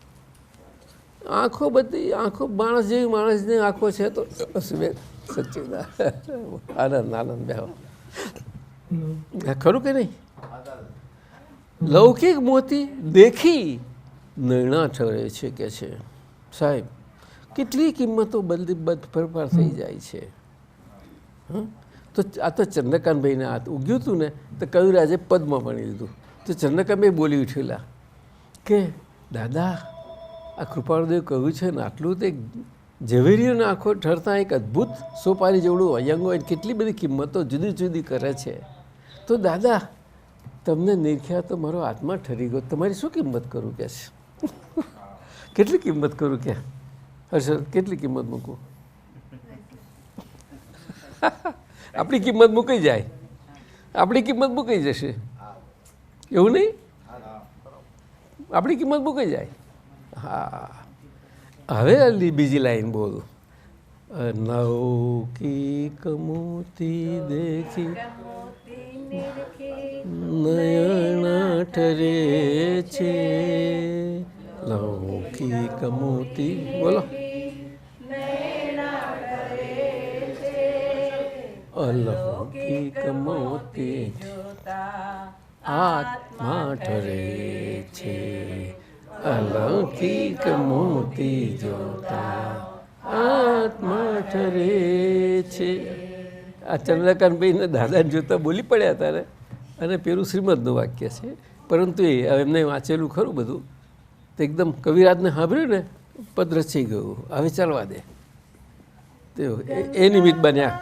આંખો બધી, આંખો માણસ જેવી માણસની આંખો છે તો સચ્ચી આનંદ આનંદ બેહો. ખરું કે નહીં? લૌકિક મોતી દેખી નૈણા ઠરે છે કે છે સાહેબ. કેટલી કિંમતો બદલી ફેરફાર થઈ જાય છે. તો આ તો ચંદ્રકાંતભાઈને હાથ ઉગ્યું હતું ને તો કવિરાજે પદમાં ભણી લીધું. તો ચંદ્રકાંતભાઈ બોલી ઉઠેલા કે દાદા આ કૃપાળુદેવ કહ્યું છે ને આટલું તે ઝવેરીઓને આંખો ઠરતા એક અદ્ભુત સોપારી જેવડું અયંગો હોય, કેટલી બધી કિંમતો જુદી જુદી કરે છે. તો દાદા તમને નિરખ્યા તો મારો આત્મા ઠરી ગયો, તમારી શું કિંમત કરું કે છે? કેટલી કિંમત કરું કે હર્ષદ? કેટલી કિંમત મૂકું? આપણી કિંમત મૂકી જાય, આપણી કિંમત મૂકી જશે એવું નહીં? આપણી કિંમત મૂકી જાય. હા, હવે બીજી લાઈન બોલું. લૌકિક મોતી દેખી નયના ઠરે છે. લૌકિક મોતી બોલો. અલૌકિક મોતી આત્મા ઠરે છે. અલૌકિક મોતી જોતા આત્મા ઠરે છે. આ ચંદ્રકાંતભાઈને દાદાને જોતા બોલી પડ્યા હતા ને, અને પેલું શ્રીમદનું વાક્ય છે. પરંતુ એ એમને વાંચેલું ખરું બધું, તો એકદમ કવિરાજને સાંભળ્યું ને પદ રચી ગયું. હવે ચાલવા દે. તો એ નિમિત્ત બન્યા.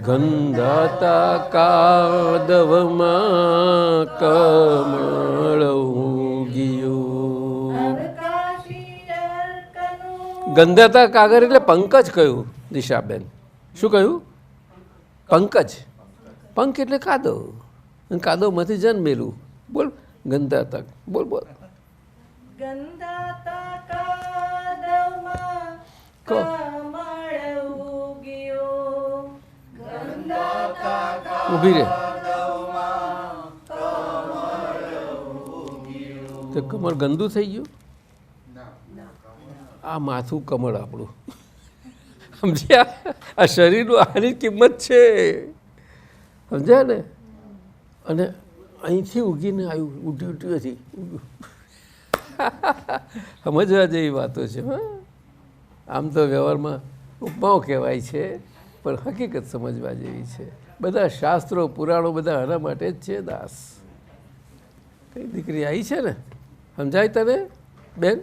ગંધાતા કાદવમાં કમળ ઉગ્યું. ગંધાતા કાગર એટલે પંકજ કહ્યું દિશાબેન. શું કહ્યું? પંકજ. પંખ એટલે કાદવ, અને કાદવમાંથી જન્મેલું. બોલ ગંધાતા. બોલ બોલ. ઊભી રે. તો કમળ ગંદુ થઈ ગયું? આ માથું કમળ આપણું, સમજ્યા? આ શરીરનું આની કિંમત છે, સમજ્યા ને? અને અહીંથી ઉગીને આવ્યું, ઉઠ્યું હતી. સમજવા જેવી વાતો છે. હા, આમ તો વ્યવહારમાં ઉપમાઓ કહેવાય છે, પણ હકીકત સમજવા જેવી છે. બધા શાસ્ત્રો પુરાણો બધા આના માટે જ છે દાસ. કઈ દીકરી આવી છે ને, સમજાય તને બેન?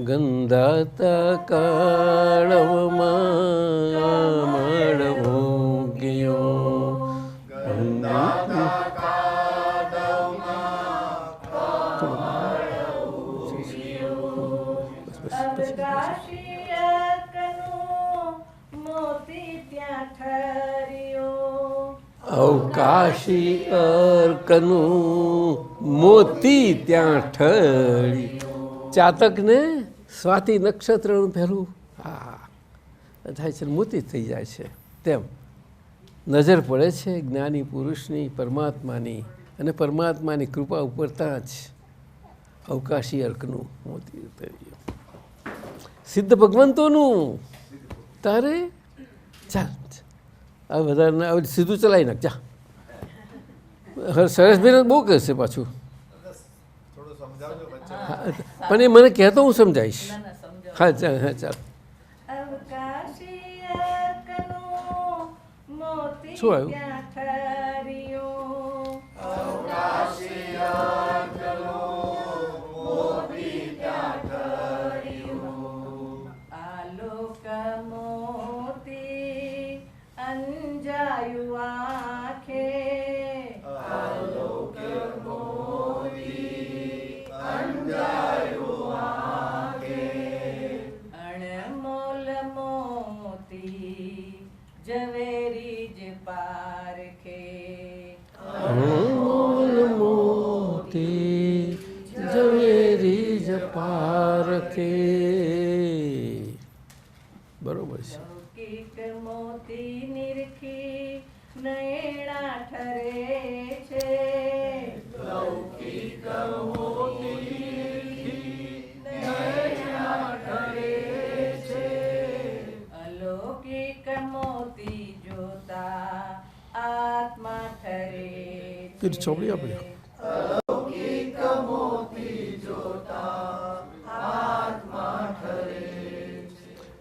ગંધાતા કાળવમાં મળવો ગયો. અવકાશી અર્કનું મોતી ત્યાં ઠરી. ચાતકને સ્વાતિ નક્ષત્રનું પહેલું હા થાય છે, મોતી થઈ જાય છે. તેમ નજર પડે છે જ્ઞાની પુરુષની, પરમાત્માની, અને પરમાત્માની કૃપા ઉપર ત્યાં જ અવકાશી અર્કનું મોતી તર્યું, સિદ્ધ ભગવંતોનું. તારે ચાલ આ વધારે હવે સીધું ચલાવી નાખ જા. સરસભાઈને બહુ કહેશે પાછું, થોડું સમજાવજો વચ્ચે. પણ એ મને કહેતો હું સમજાવીશ. ના ના સમજાવો. હા ચાલ, હા ચાલ. અવકાશી અર્કનું મોતી શું આવ્યું? ત્યાં ઠર્યું. આલોક મોતી અંજાયું આંખે. અણમોલ મોતી ઝવેરી જ પારખે. અણમોલ મોતી ઝવેરી જ પારખે. બરોબર છે. લૌકિક મોતી નિરખી નૈણા ઠરે છે. લૌકિક અલૌકિક મોતી જોતા આત્મા ઠરે પેલી ચોપડી આપી.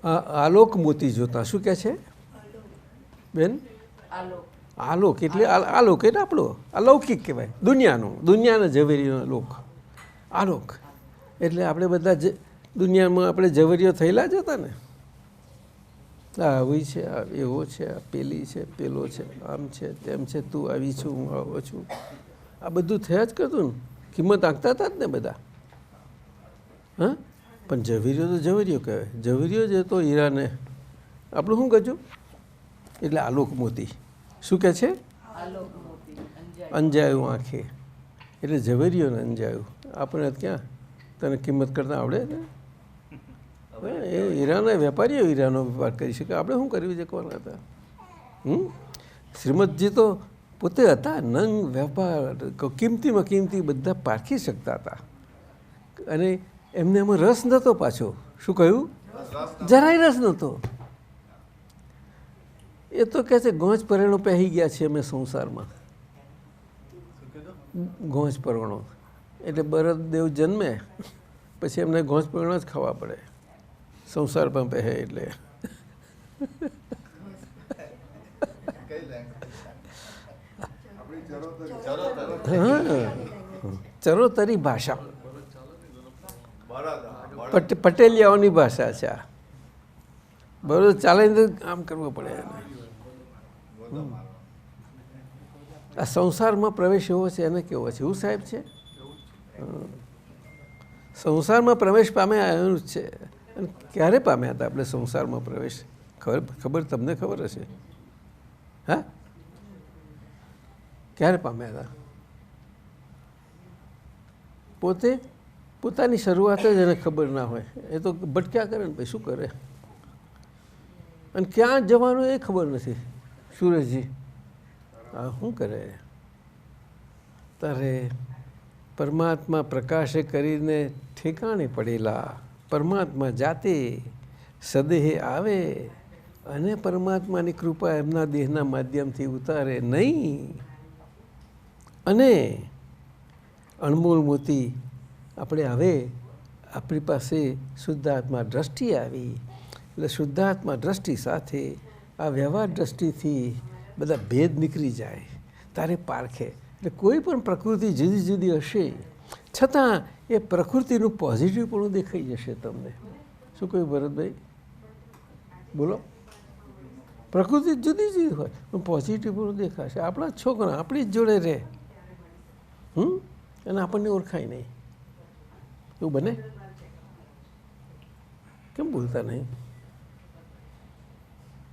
આ આલોક મોતી જોતા શું કહે છે બેન? આલોક. આલોક એટલે આલોક એટલે આપણો અલૌકિક કહેવાય, દુનિયાના ઝવેરીનો લોક. આલોક એટલે આપણે બધા દુનિયામાં આપણે ઝવેરીઓ થયેલા જ હતા ને. આ આવી છે, આ એવો છે, આ પેલી છે, પેલો છે, આમ છે, તેમ છે, તું આવી છું, હું આવો છું, આ બધું થયા જ કરતું ને. કિંમત આંકતા હતા જ ને બધા. હા, પણ ઝવેરીઓ તો ઝવેરીઓ કહેવાય. ઝવેરીઓ જે તો હીરાને આપણું શું કહેજો એટલે આલોક મોતી. શું કહે છે? આલોક મોતી અંજાય. અંજાયું આંખે એટલે ઝવેરીઓને અંજાયું. આપણે ક્યાં તને કિંમત કરતાં આવડે ને? એ હીરાના વેપારીઓ હીરાનો વેપાર કરી શકે, આપણે શું કરવી શકવાના હતા? શ્રીમદજી તો પોતે હતા નંગ વેપાર, કિંમતીમાં કિંમતી બધા પારખી શકતા હતા. અને એમને એમાં રસ નહોતો પાછો. શું કહ્યું? જરાય રસ નહોતો. એ તો કહે છે ગોંચ પરેણો પહેરી ગયા છે અમે સંસારમાં. ગોંચ પરવણો એટલે બળદેવ જન્મે પછી એમને ગોંચ પરવણો જ ખાવા પડે સંસારમાં પહેરે એટલે. હા, ચરોતરી ભાષા પટેલિયાઓની ભાષા છે આ. બરોબર, ચાલે તો આમ કરવું પડે એને. આ સંસારમાં પ્રવેશ એવો છે એને કેવો છે એવું સાહેબ છે? સંસારમાં પ્રવેશ પામ્યા એવું જ છે. અને ક્યારે પામ્યા હતા આપણે સંસારમાં પ્રવેશ? ખબર તમને ખબર હશે? હા, ક્યારે પામ્યા હતા? પોતાની શરૂઆત જ એને ખબર ના હોય. એ તો ભટક્યા કરે ને ભાઈ શું કરે, અને ક્યાં જવાનું એ ખબર નથી. સુરેશજી આ શું કરે? તારે પરમાત્મા પ્રકાશે કરીને ઠેકાણે પડેલા પરમાત્મા જાતે સદેહે આવે અને પરમાત્માની કૃપા એમના દેહના માધ્યમથી ઉતારે નહીં. અને અણમોલ મોતી આપણે હવે આપણી પાસે શુદ્ધાત્મા દ્રષ્ટિ આવી એટલે શુદ્ધાત્મા દ્રષ્ટિ સાથે આ વ્યવહાર દ્રષ્ટિથી બધા ભેદ નીકળી જાય. તારે પારખે એટલે કોઈ પણ પ્રકૃતિ જુદી જુદી હશે છતાં એ પ્રકૃતિનું પોઝિટિવ પણ દેખાઈ જશે તમને. શું કહ્યું ભરતભાઈ? બોલો. પ્રકૃતિ જુદી જુદી હોય પણ પોઝિટિવ પણ દેખાશે. આપણા છોકરા આપણી જ જોડે રહે અને આપણને ઓળખાય નહીં, એવું બને? કેમ બોલતા નહીં?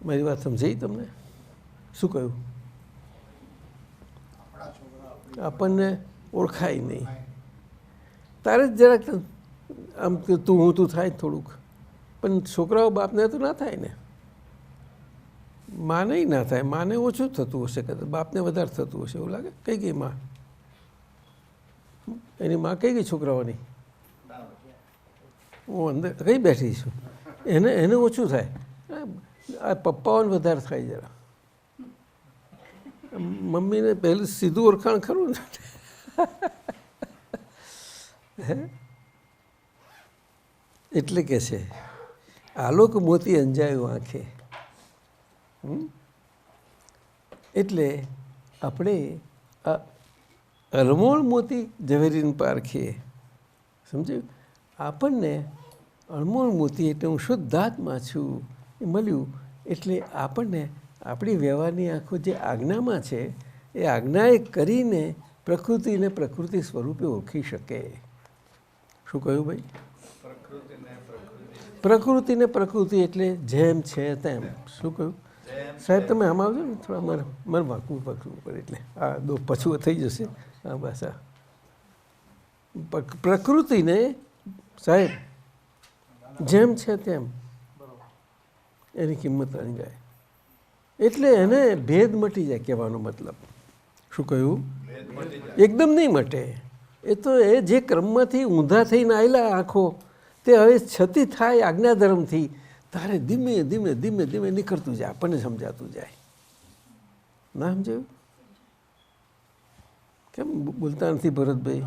મારી વાત સમજાઈ તમને? શું કહ્યું? આપણને ઓળખાય નહીં. તારે જ જરાક આમ તું હું તું થાય થોડુંક, પણ છોકરાઓ બાપને તો ના થાય ને. માને ના થાય. માને ઓછું થતું હશે કદાચ, બાપને વધારે થતું હશે એવું લાગે. કઈ ગઈ માં? એની માં કઈ ગઈ છોકરાઓની? હું અંદર કઈ બેઠી છું, એને ઓછું થાય, આ પપ્પાઓને વધારે થાય જરા. મમ્મીને પહેલું સીધું ઓળખાણ ખરું ને. એટલે કે છે આલોક મોતી અંજાયું આંખે. એટલે આપણે આ અનમોલ મોતી ઝવેરીને પારખીએ. સમજ્યું? આપણને અનમોલ મોતી એટલે હું શુદ્ધાત્મા છું એ મળ્યું. એટલે આપણને આપણી વ્યવહારની આંખો જે આજ્ઞામાં છે એ આજ્ઞાએ કરીને પ્રકૃતિને પ્રકૃતિ સ્વરૂપે ઓળખી શકે. શું કહ્યું ભાઈ? પ્રકૃતિને પ્રકૃતિ એટલે જેમ છે તેમ. શું કહ્યું સાહેબ? તમે આમ આવજો ને થોડા, મારે વાંકવું પકડવું પડે એટલે આ દો પછું થઈ જશે. હા બસ આ પ્રકૃતિને સાહેબ જેમ છે તેમ એની કિંમત આવી જાય. એટલે એને ભેદ મટી જાય કહેવાનો મતલબ. શું કહ્યું? એકદમ નહીં મટે. એ તો એ જે ક્રમમાંથી ઊંધા થઈને આવેલા આંખો તે હવે છતી થાય આજ્ઞાધર્મથી તારે ધીમે ધીમે ધીમે ધીમે નીકળતું જાય, આપણને સમજાતું જાય. ના સમજાયું? કેમ બોલતા નથી ભરતભાઈ?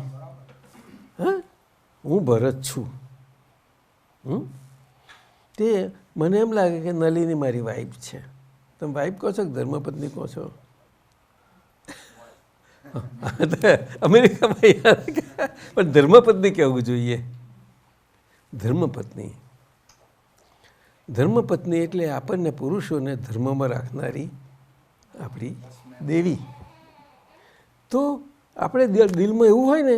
હા, હું ભરત છું. તે મને એમ લાગે કે નલિની મારી વાઈફ છે. તમે વાઈફ કહો છો કે ધર્મપત્ની કહો છો? અમેરિકામાં પણ ધર્મપત્ની કહેવું જોઈએ. ધર્મપત્ની. ધર્મપત્ની એટલે આપણને પુરુષોને ધર્મમાં રાખનારી આપણી દેવી. તો આપણે દિલમાં એવું હોય ને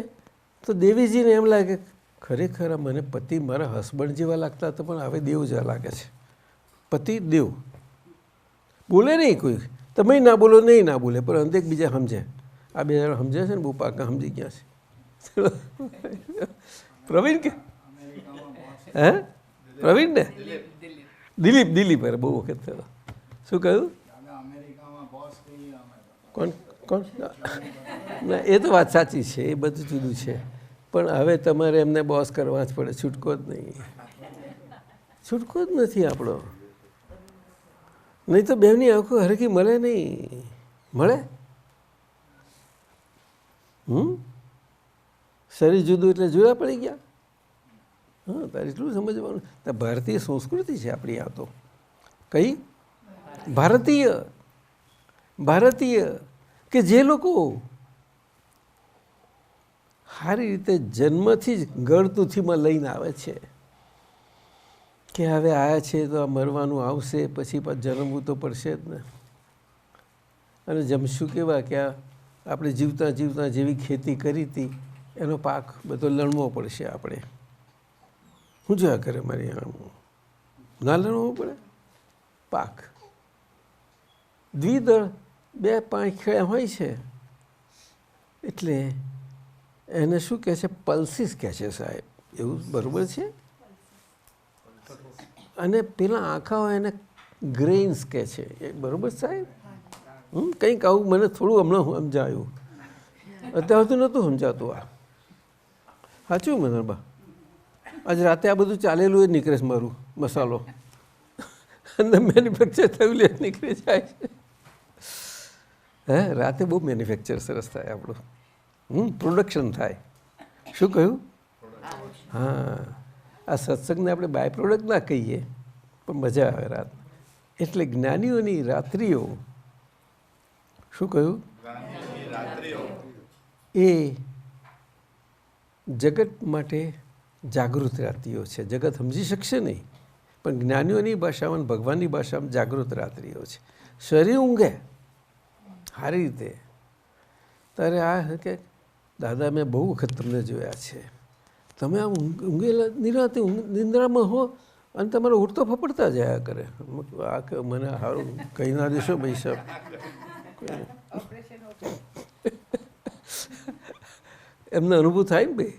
તો દેવીજીને એમ લાગે ખરેખર મને પતિ મારા હસબન્ડ જેવા લાગતા હતા પણ હવે દેવ જેવા લાગે છે. પતિ દેવ બોલે નહીં કોઈ, તમે ના બોલો નહીં ના બોલે, પણ અંતે એકબીજા સમજે. આ બે જણા સમજે છે ને બહુ પાકા સમજી ગયા છે. પ્રવીણ કે હે પ્રવીણ ને દિલીપ અરે બહુ વખત થયો. શું કહ્યું? કોણ? ના એ તો વાત સાચી છે, એ બધું જુદું છે. પણ હવે તમારે એમને બોસ કરવા જ પડે, છૂટકો જ નહીં. છૂટકો જ નથી આપણો. નહીં તો બેની આંખો હરખી મળે નહીં. મળે? શરીર જુદું એટલે જુદા પડી ગયા. હા, તારે એટલું સમજવાનું. ભારતીય સંસ્કૃતિ છે આપણી. આ તો કઈ ભારતીય કે જે લોકો સારી રીતે જન્મથી જ ગળતુથીમાં લઈને આવે છે કે હવે આવ્યા છે તો મરવાનું આવશે, પછી જન્મવું તો પડશે જ ને. અને જમશું કેવા કે આપણે જીવતા જીવતા જેવી ખેતી કરી હતી એનો પાક બધો લણવો પડશે આપણે. શું જોયા કરે મારી આમ ના લણવો પડે પાક. દ્વિદળ બે પાંખિયા હોય છે એટલે એને શું કહે છે? પલ્સીસ કહે છે સાહેબ. એવું બરાબર છે? અને પેલા આંખા હોય એને ગ્રેઇન્સ કહે છે. એ બરાબર સાહેબ? કંઈક આવું મને થોડું હમણાં સમજાયું. અત્યાર સુધી નહોતું સમજાતું. આ સાચું મનરબા? આજે રાતે આ બધું ચાલેલું એ નીકળે છે મારું મસાલો અને મેન્યુફેક્ચર થયું એ નીકળી જાય છે. હે રાતે બહુ મેન્યુફેક્ચર સરસ થાય આપણું. પ્રોડક્શન થાય. શું કહ્યું? હા, આ સત્સંગને આપણે બાય પ્રોડક્ટ ના કહીએ પણ મજા આવે રાત. એટલે જ્ઞાનીઓની રાત્રિઓ. શું કહ્યું? એ જગત માટે જાગૃત રાત્રિઓ છે. જગત સમજી શકશે નહીં પણ જ્ઞાનીઓની ભાષામાં ભગવાનની ભાષામાં જાગૃત રાત્રિઓ છે. શરીર ઊંઘે સારી રીતે તારે આ કે દાદા મેં બહુ વખત તમને જોયા છે, તમે આમ ઊંઘેલા નિરાતે નિંદ્રામાં હો અને તમારે ઉઠતો ફપડતા જયા કરે. આ કે મને સારું કહી ના દેશો ભાઈ સાહેબ. એમને અનુભવ થાય ને ભાઈ?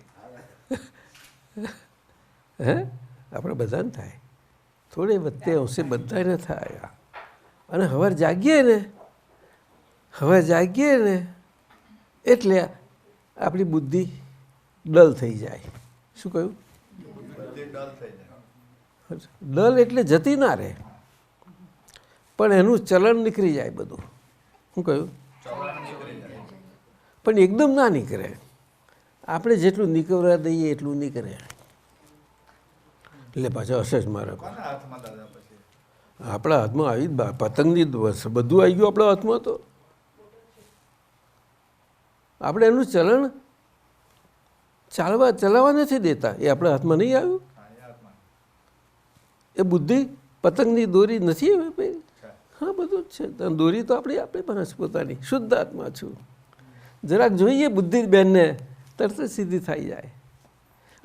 હે આપણે બધાને થાય, થોડે વચ્ચે અંશે બધાને થાય. અને હવે જાગીએ ને એટલે આપણી બુદ્ધિ ડલ થઈ જાય. શું કહ્યું? ડલ થઈ જાય. ડલ એટલે જતી ના રહે, પણ એનું ચલણ નીકળી જાય બધું. શું કહ્યું? પણ એકદમ ના નીકળે. આપણે જેટલું નીકળવા દઈએ એટલું નીકળે. એટલે પાછા હશે જ મારા કોના હાથમાં દાદા પછી? આપણા હાથમાં આવી પતંગની બધું આવી ગયું આપણા હાથમાં. તો આપણે એનું ચલણ ચલાવવા નથી દેતા. એ આપણા હાથમાં નહીં આવ્યું. એ બુદ્ધિ પતંગની દોરી નથી હવે. હા, બધું જ છે. દોરી તો આપણી પાસે પોતાની શુદ્ધ આત્મા છું. જરાક જોઈએ બુદ્ધિ બેનને તરત જ સીધી થઈ જાય.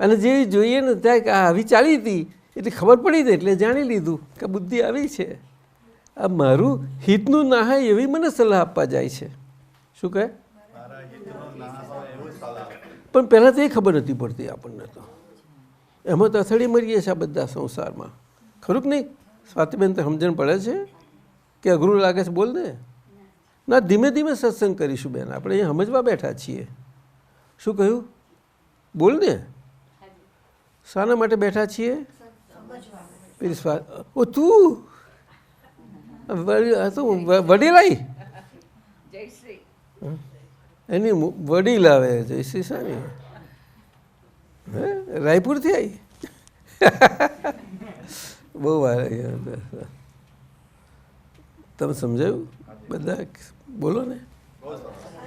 અને જેવી જોઈએ ને ત્યાં કે આવી ચાલી હતી એટલે ખબર પડી ને એટલે જાણી લીધું કે બુદ્ધિ આવી છે. આ મારું હિતનું ના હોય એવી મને સલાહ આપવા જાય છે. શું કહે? પણ પહેલાં તો એ ખબર નથી પડતી આપણને. તો એમાં તો અથડી મરીએ છીએ આ બધા સંસારમાં. ખરું કે નહીં? સ્વાતિબેન તો સમજણ પડે છે કે અઘરું લાગે છે? બોલ ને. ના, ધીમે ધીમે સત્સંગ કરીશું બેન. આપણે અહીંયા સમજવા બેઠા છીએ. શું કહ્યું? બોલ ને. શાના માટે બેઠા છીએ? ઓ તું વડીલાઈ જયશ્રી એની વડીલ આવે. જયશ્રી સાની રાયપુરથી આવી. બહુ વાર. તમે સમજાયું બધા? બોલો ને.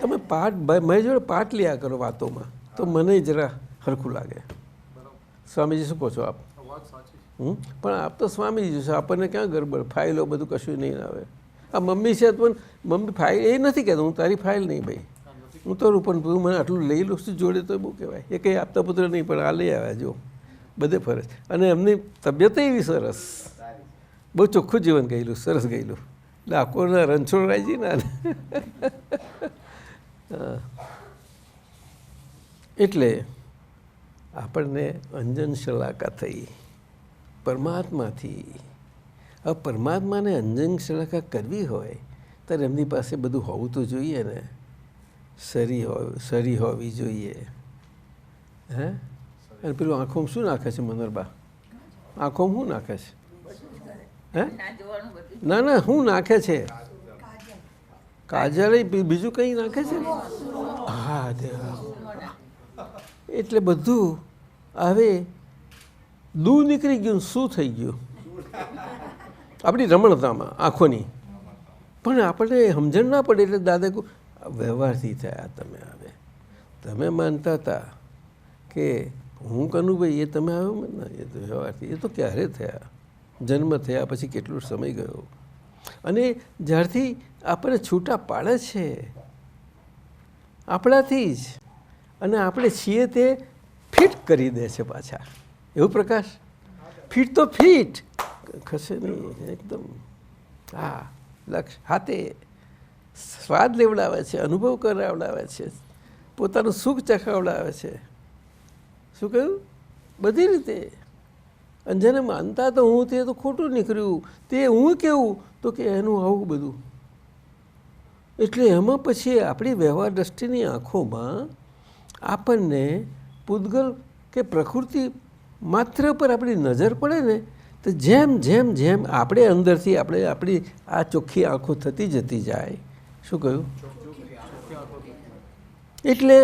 તમે પાઠ મારી જોડે પાઠ લ્યા કરો વાતોમાં તો મને જરા સરખું લાગે. સ્વામીજી શું કહો છો આપ? પણ આપ તો સ્વામીજી છો, આપણને ક્યાં ગરબડ ફાઇલો બધું કશું નહીં આવે. આ મમ્મી છે પણ મમ્મી ફાઇલ એ નથી કહેતો હું તારી ફાઇલ નહીં ભાઈ. હું તો પણ તું મને આટલું લઈ લઉં છું જોડે તો બહુ કહેવાય. એ કંઈ આપતા પુત્ર નહીં પણ આ લઈ આવ્યા જો બધે ફરજ. અને એમની તબિયત એવી સરસ, બહુ ચોખ્ખું જીવન ગયેલું, સરસ ગયેલું. ડાકોરના રણછોડરાયજી ના એટલે આપણને અંજન શલાકા થઈ પરમાત્માથી. હવે પરમાત્માને અંજન શલાકા કરવી હોય ત્યારે એમની પાસે બધું હોવું તો જોઈએ ને. સરી હોવી જોઈએ. હે? અને પેલું આંખોમાં શું નાખે છે મનોરબા? આંખોમાં શું નાખે છે? હે? ના ના, શું નાખે છે? કાજલ બીજું કંઈ નાખે છે? હા, એટલે બધું હવે દૂર નીકળી ગયું. શું થઈ ગયું? આપણી રમણતામાં આંખોની. પણ આપણે સમજણ ના પડે એટલે દાદા કહું વ્યવહારથી થયા તમે. હવે તમે માનતા હતા કે હું કનુભાઈ એ તમે આવ્યો ને, એ તો વ્યવહારથી. એ તો ક્યારે થયા? જન્મ થયા પછી કેટલો સમય ગયો. અને જ્યારથી આપણને છૂટા પાડે છે આપણાથી જ, અને આપણે છીએ તે ફિટ કરી દે છે પાછા. એવું પ્રકાશ? ફિટ તો ફિટ ખસે નહીં એકદમ. હા, લક્ષ હાથે સ્વાદ લેવડાવે છે, અનુભવ કરાવડાવે છે, પોતાનું સુખ ચખાવડાવે છે. શું કહ્યું? બધી રીતે. અને જેને માનતા તો હું તે તો ખોટું નીકળ્યું. તે હું કેવું તો કે એનું આવું બધું. એટલે એમાં પછી આપણી વ્યવહાર દ્રષ્ટિની આંખોમાં આપણને પૂતગલ કે પ્રકૃતિ માત્ર પર આપણી નજર પડે ને તો જેમ જેમ જેમ આપણે અંદરથી આપણી આ ચોખ્ખી આંખો થતી જતી જાય. શું કહ્યું? એટલે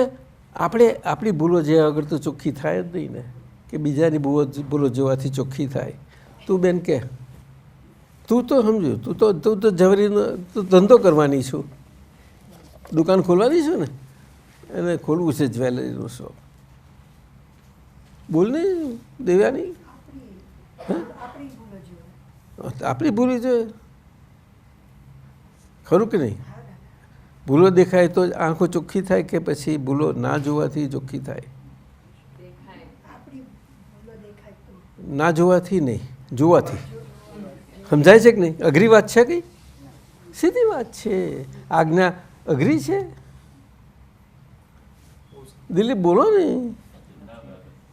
આપણે આપણી ભૂલો જે આગળ તો ચોખ્ખી થાય જ નહીં ને, કે બીજાની ભૂલો જોવાથી ચોખ્ખી થાય. તું બેન કે તું તો સમજુ, તું તો જવરીનો ધંધો કરવાની છું, દુકાન ખોલવાની છું ને, એને ખોલવું છે જ્વેલરીનો શોપ. બોલ ને દેવ્યાની. આપણી ભૂલી જોઈએ ખરું કે નહીં? ભૂલો દેખાય તો આંખો ચોખ્ખી થાય કે પછી ભૂલો ના જોવાથી ચોખ્ખી થાય? ના જોવાથી નહીં, જોવાથી. સમજાય છે કે નહીં? અઘરી વાત છે કંઈ? સીધી વાત છે. આજ્ઞા અઘરી છે? દિલીપ બોલો ને.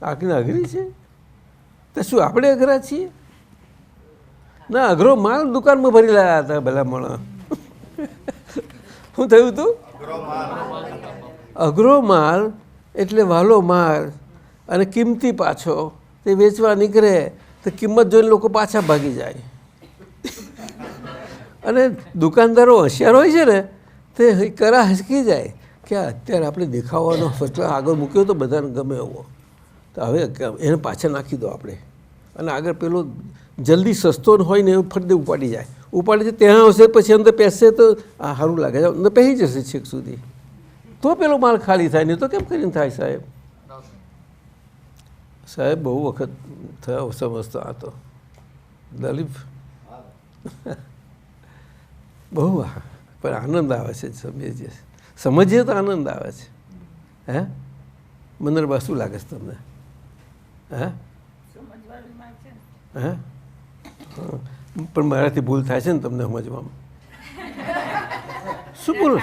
આજ્ઞા અઘરી છે તો શું આપણે અઘરા છીએ? ના, અઘરો માલ દુકાનમાં ભરી લાયા હતા ભલા મોણા. શું થયું હતું? અઘરો માલ એટલે વાલો માલ અને કિંમતી પાછો. તે વેચવા નીકળે તો કિંમત જોઈને લોકો પાછા ભાગી જાય. અને દુકાનદારો હોશિયાર હોય છે ને તે કરા હસકી જાય કે અત્યારે આપણે દેખાવાનો ફસલા આગળ મૂક્યો તો બધાને ગમે એવો, તો હવે એને પાછા નાખી દો આપણે. અને આગળ પેલો જલ્દી સસ્તો હોય ને એવું ફરતે ઉપાડી જાય, ઉપાડી જાય ત્યાં આવશે પછી અંદર પહેરશે તો આ સારું લાગે છે, અંદર પહેરી જશે છેક સુધી, તો પેલો માલ ખાલી થાય. નહીં તો કેમ કરીને થાય સાહેબ? સાહેબ બહુ વખત થયા સમજતો આ તો દલીપ બહુ પણ આનંદ આવે છે, સમજીએ તો આનંદ આવે છે. હે મંદરબા શું લાગે છે તમને? હે હે પણ મારાથી ભૂલ થાય છે ને તમને સમજવામાં? શું બોલું?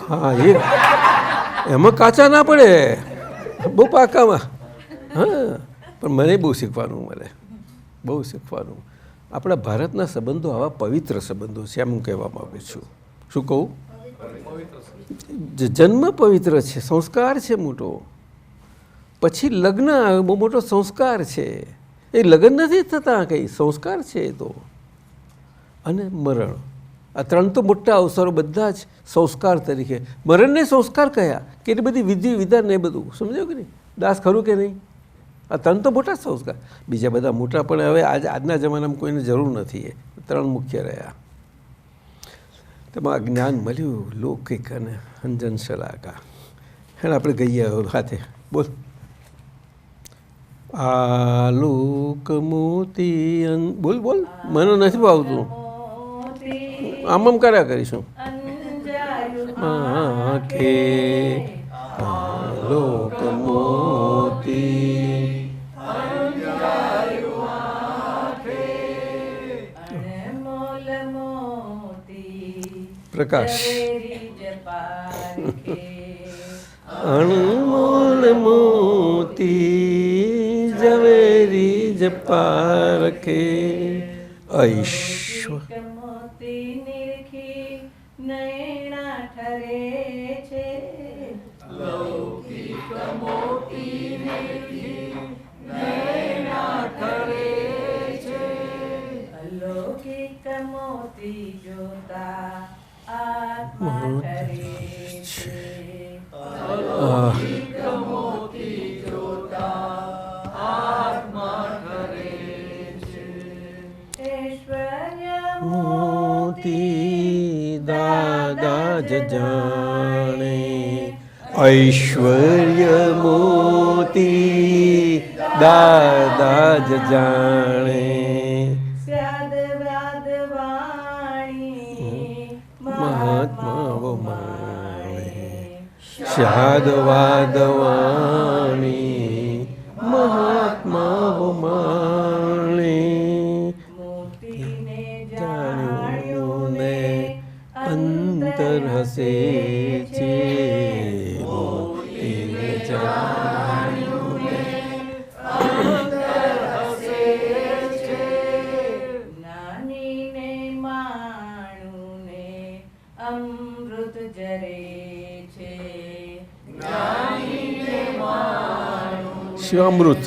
હા એમાં કાચા ના પડે, બહુ પાકામાં. હા પણ મને બહુ શીખવાનું મળે, બહુ શીખવાનું. આપણા ભારતના સંબંધો આવા પવિત્ર સંબંધો છે એમ હું કહેવા માગું છું. શું કહું? જન્મ પવિત્ર છે, સંસ્કાર છે મોટો, પછી લગ્ન બહુ મોટો સંસ્કાર છે. એ લગ્ન નથી થતા કંઈ, સંસ્કાર છે એ તો. અને મરણ, આ ત્રણ તો મોટા અવસરો બધા જ સંસ્કાર તરીકે. મરણને સંસ્કાર કયા? કેટલી બધી વિધિ વિધાન ને બધું, સમજો કે નહીં? દાસ ખરું કે નહીં? આ ત્રણ તો મોટા સંસ્કાર, બીજા બધા મોટા પણ હવે આજના જમાનામાં કોઈને જરૂર નથી. એ ત્રણ મુખ્ય રહ્યા. તેમાં જ્ઞાન મળ્યું, લૌકિક અને અંજન શલાકા. એને આપણે ગઈએ હાથે બોલ. આલોક મોતી બોલ બોલ, મને નથી ભાવતું. આમ કર્યા કરીશું. કે આલોક મોતી પ્રકાશ અણમોલ મોતી ઝવેરી જપા રખે ઐશ્વર મોતી દાદા જ જાણે ઐશ્વર્ય મોતી દાદા જ જાણે મહાત્માઓ માણે શાદ વાદવાણી મહાત્માઓ માણે જાણ્યું ને અંતર હસે છે મોતીને જાણ્યું ને અંતર હસે છે નાનીને માણુને અમૃત જરે છે નાનીને માણુને શિવામૃત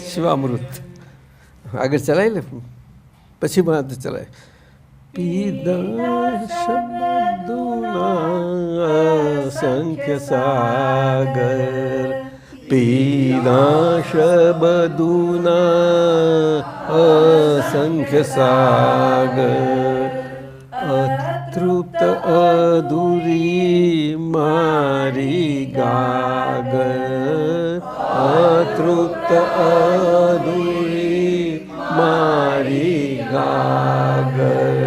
શિવામૃત આગળ ચલાય લે પછી વાત ચલાય. પીધા શબ્દોના અસંખ્ય સાગર પીધા શબ્દોના અસંખ્ય સાગર અતૃપ્ત અધૂરી મારી ગાગર અતૃપ્ત અધૂરી મારી ગાગર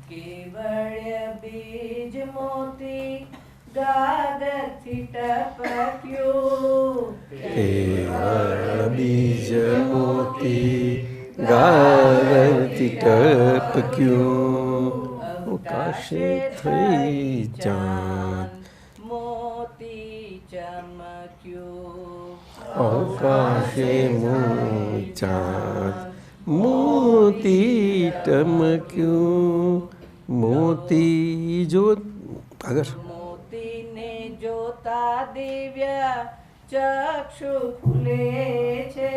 કેવળ બીજ મોતી ગાગરથી ટપક્યું કેવળ બીજ મોતી ગાગરથી ટપક્યું આકાશે થઈ ચાંદ મોતી ચમક્યું આકાશે ચાંદ મોતી ટમક્યું મોતી જો આગળ મોતીને જોત જોતા દિવ્ય ચક્ષુ ખુલે છે.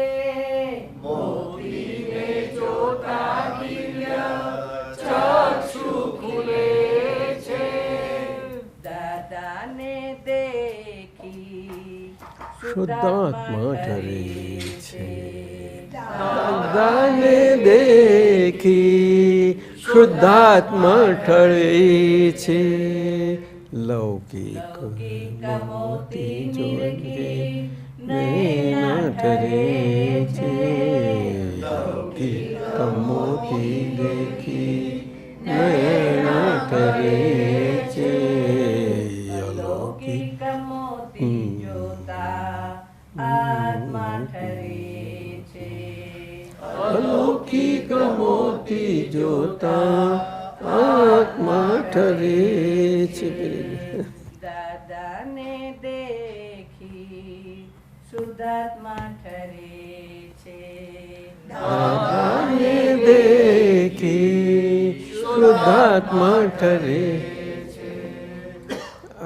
મોતીને જોતા દિવ્ય ચક્ષુ ખુલે છે. દાદાને દેખી શુદ્ધાત્મા ઠરે છે. દાદાને દેખી શુદ્ધાત્મા ઠરે છે. લૌકિક મોતી નિરખી નૈના ઠરે છે. લૌકિક મોતી દેખી નૈના ઠરે છે. અલૌકિક મોતી જોતા આત્મા ઠરે છે. અલૌકિક મોતી જોતા આત્મા ઠરે છે. દાદાને દેખી શુદ્ધાત્મા ઠરે છે. દાદાને દેખી શુદ્ધાત્મા ઠરે.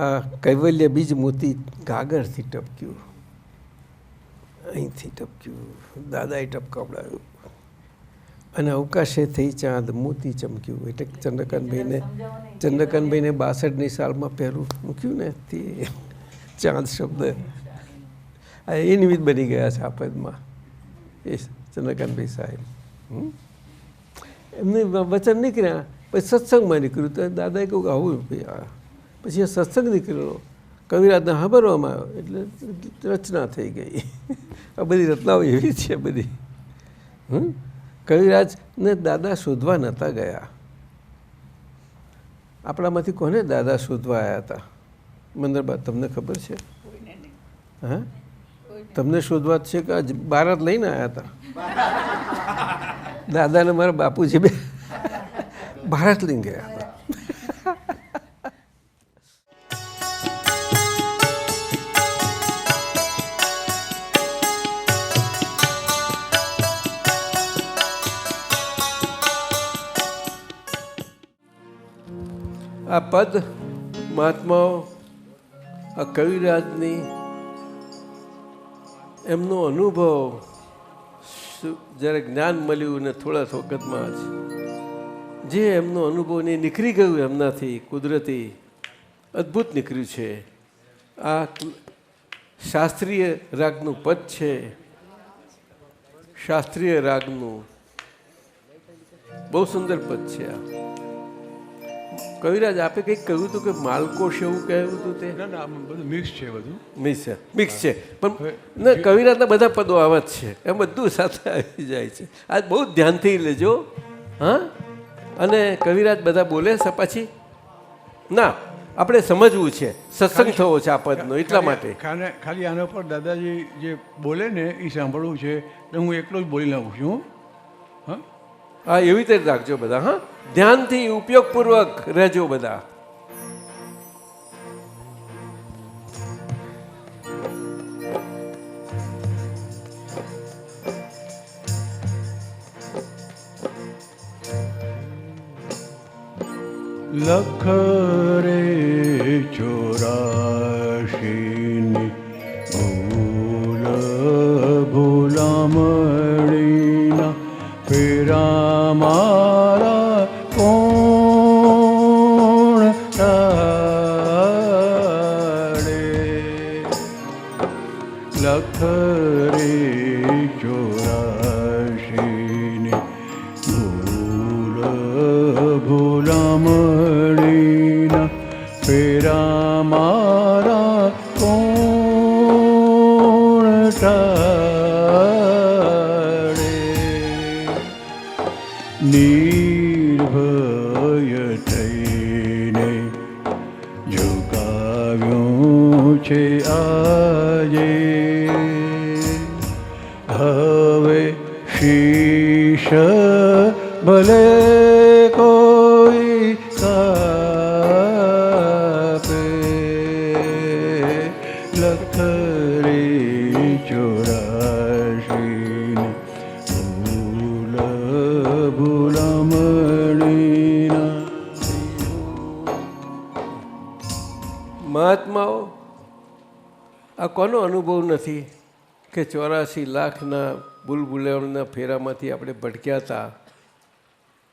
આ કૈવલ્ય બીજ મોતી ગાગરથી ટપક્યું, અહીંથી ટપક્યું, દાદાએ ટપકાવડાયું અને અવકાશે થઈ ચાંદ મોતી ચમક્યું. એટલે ચંદ્રકાંતભાઈને 62ની સાલમાં પહેલું મૂક્યું ને તે ચાંદ શબ્દ આ એ નિમિત્ત બની ગયા છે આ પદમાં. એ ચંદ્રકાંતભાઈ સાહેબ એમને વચન નીકળ્યા, પછી સત્સંગમાં નીકળ્યું તો દાદાએ કહ્યું કે આવું પછી સત્સંગ નીકળ્યો, કવિરાજને સાંભળવામાં આવ્યો એટલે રચના થઈ ગઈ. આ બધી રચનાઓ એવી છે બધી. કવિરાજને દાદા શોધવા નહોતા ગયા. આપણામાંથી કોને દાદા શોધવા આવ્યા હતા? મંદરબા તમને ખબર છે? હા, તમને શોધવા છે કે બારાત લઈને આવ્યા હતા? દાદાને મારા બાપુજી બે બારાત લઈને ગયા હતા. આ પદ મહાત્માઓ આ કવિરાજની એમનો અનુભવ જ્યારે જ્ઞાન મળ્યું ને થોડા વખતમાં જ જે એમનો અનુભવને નીકળી ગયું એમનાથી કુદરતી અદ્ભુત નીકળ્યું છે. આ શાસ્ત્રીય રાગનું પદ છે. શાસ્ત્રીય રાગનું બહુ સુંદર પદ છે. આ કવિરાજ આપે કંઈક કહ્યું હતું કે માલકોશ એવું કહ્યું હતું તે? ના ના, બધું મિક્સ છે. બધું મિક્સ છે પણ ના, કવિરાજના બધા પદો આવા જ છે, એમ બધું સાથે આવી જાય છે. આ બહુ ધ્યાનથી લેજો. હા, અને કવિરાજ બધા બોલે છે પછી ના, આપણે સમજવું છે, સત્સંગ થવો છે આ પદનો, એટલા માટે. ખાલી આના પર દાદાજી જે બોલે ને એ સાંભળવું છે એટલે હું એકલો જ બોલી નાખું છું. હા હા, એવી રીતે રાખજો બધા. હા, ધ્યાનથી ઉપયોગપૂર્વક રહેજો બધા. લખ રે 84ની ભૂલ ભૂલામણીના ફેરા મારા કોણ ટાળે. લખ રે 84ની ભૂલ ભૂલામણીના ફેરા મારા કોણ ટાળે. નિર્ભય થઈને ઝુકાવ્યું છે આજે, હવે શીશ ભલે કોઈ કાપે. લખ રે 84ની ભૂલ ભૂલામણીના. મહાત્માઓ કોનો અનુભવ નથી કે 84 લાખના બુલબુલાઓના ફેરામાંથી આપણે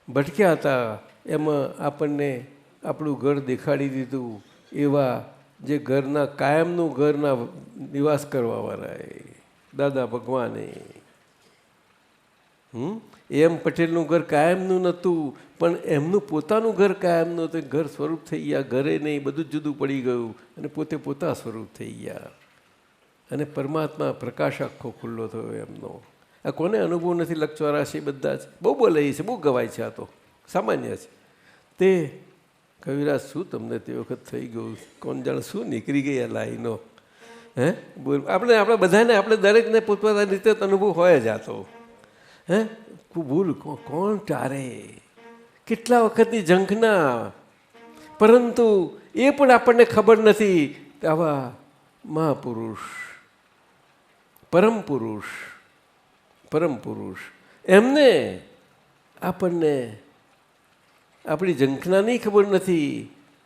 ભટક્યા હતા, એમાં આપણને આપણું ઘર દેખાડી દીધું, એવા જે ઘરના કાયમનું ઘરના નિવાસ કરવાવાળાએ દાદા ભગવાને. એમ પટેલનું ઘર કાયમનું નહોતું, પણ એમનું પોતાનું ઘર કાયમનું હતું. ઘર સ્વરૂપ થઈ ગયા, ઘરે નહીં, બધું જ જુદું પડી ગયું અને પોતે પોતા સ્વરૂપ થઈ ગયા. અને પરમાત્મા પ્રકાશ આખો ખુલ્લો થયો એમનો. આ કોને અનુભવ નથી? 84 બધા જ બહુ બોલે છે, બહુ ગવાય છે, આ તો સામાન્ય છે. તે કવિરાજ શું તમને તે વખત થઈ ગયું? કોણ જાણે શું નીકળી ગઈ આ લાઈનો? હે બોલ, આપણે બધાને, આપણે દરેકને પોતપોતાની રીતે અનુભવ હોય જ. આ તો હે ભૂલ કોણ ટારે? કેટલા વખતની ઝંખના, પરંતુ એ પણ આપણને ખબર નથી. આવા મહાપુરુષ, પરમ પુરુષ એમને આપણને આપણી ઝંખનાની ખબર નથી.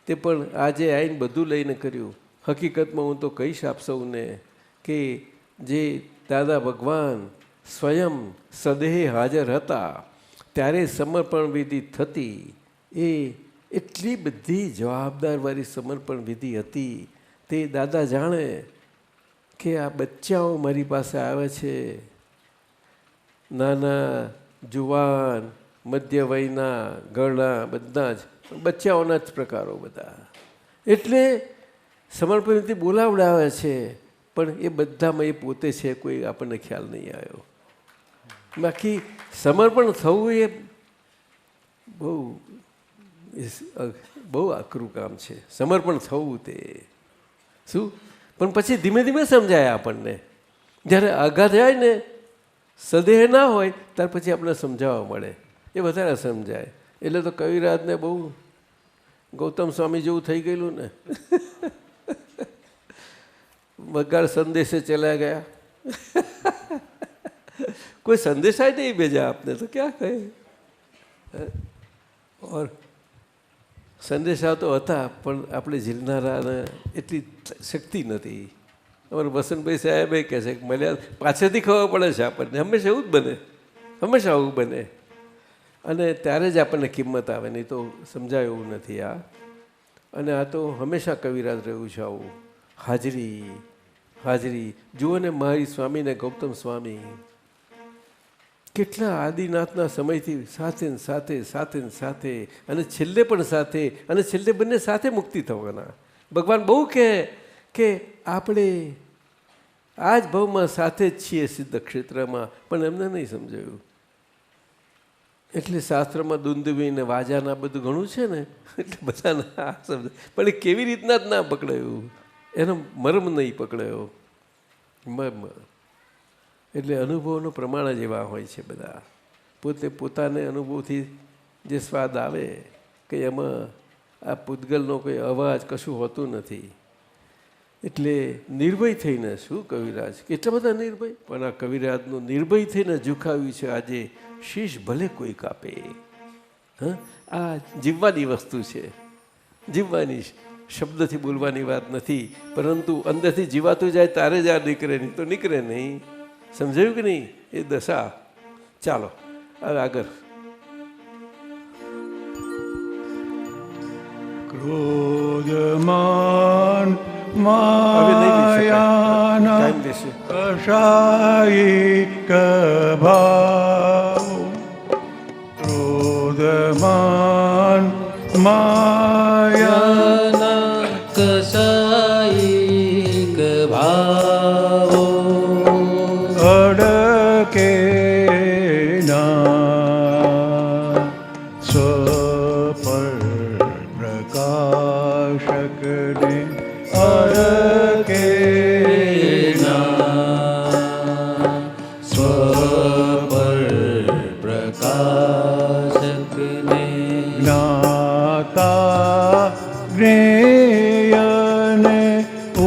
તે પણ આજે આવીને બધું લઈને કર્યું. હકીકતમાં હું તો કહીશ આપ સૌને કે જે દાદા ભગવાન સ્વયં સદેહે હાજર હતા ત્યારે સમર્પણ વિધિ થતી, એ એટલી બધી જવાબદારવાળી સમર્પણ વિધિ હતી. તે દાદા જાણે કે આ બચ્ચાઓ મારી પાસે આવે છે, નાના, જુવાન, મધ્ય વયના, ગળના, બધા જ બચ્ચાઓના જ પ્રકારો બધા. એટલે સમર્પણ વિધિ બોલાવડાવે છે, પણ એ બધામાં એ પોતે છે, કોઈ આપણને ખ્યાલ નહીં આવ્યો. બાકી સમર્પણ થવું એ બહુ આકરું કામ છે. સમર્પણ થવું તે શું, પણ પછી ધીમે ધીમે સમજાય આપણને. જ્યારે આઘાત જાય ને, સદેહ ના હોય, ત્યાર પછી આપણે સમજાવવા મળે, એ વધારે સમજાય. એટલે તો કવિરાજને બહુ ગૌતમ સ્વામી જેવું થઈ ગયેલું ને. બગાડ સંદેશે ચલા ગયા. કોઈ સંદેશા નહીં भेजा आपने तो क्या कहे. और સંદેશા તો હતા, પણ આપણે ઝીલનારાને એટલી શક્તિ નથી. અમારા વસંતભાઈ સાહેબ કહે છે કે મળ્યા પાછળથી ખબર પડે છે આપણને. હંમેશા એવું જ બને, હંમેશા આવું બને. અને ત્યારે જ આપણને કિંમત આવે, નહીં તો સમજાય એવું નથી આ. અને આ તો હંમેશા કવિરાજ રહ્યું છે આવું. હાજરી જુઓ ને, મારી સ્વામીને ગૌતમ સ્વામી કેટલા આદિનાથના સમયથી સાથે ને સાથે અને છેલ્લે પણ સાથે, અને છેલ્લે બંને સાથે મુક્તિ થવાના. ભગવાન બહુ કહે કે આપણે આ જ ભાવમાં સાથે જ છીએ સિદ્ધ ક્ષેત્રમાં, પણ એમને નહીં સમજાયું. એટલે શાસ્ત્રમાં દુંદુભી વાજાના બધું ઘણું છે ને, એટલે બધાને આ સમજાય, પણ એ કેવી રીતના જ ના પકડાયું, એનો મર્મ નહીં પકડાયો. એટલે અનુભવનું પ્રમાણ જ એવા હોય છે બધા. પોતે પોતાને અનુભવથી જે સ્વાદ આવે કે એમાં આ પૂતગલનો કોઈ અવાજ કશું હોતું નથી. એટલે નિર્ભય થઈને, શું કવિરાજ કેટલા બધા નિર્ભય, પણ આ કવિરાજનું નિર્ભય થઈને ઝુકાવ્યું છે. આજે શીશ ભલે કોઈ કાપે. આ જીવવાની વસ્તુ છે, જીવવાની, શબ્દથી બોલવાની વાત નથી, પરંતુ અંદરથી જીવાતું જાય તારે જ આ નીકળે, નહીં તો નીકળે નહીં. સમજાયું કે નહીં? એ દશા. ચાલો હવે આગળ. ક્રોધમાન માયાના કષાયિક ભાવ, ક્રોધમાન માયાના કષાયિક ભાવ, અડકે ના સ્વપર પ્રકાશકને, અડકે ના સ્વપર પ્રકાશકને, જ્ઞાતા જ્ઞેયને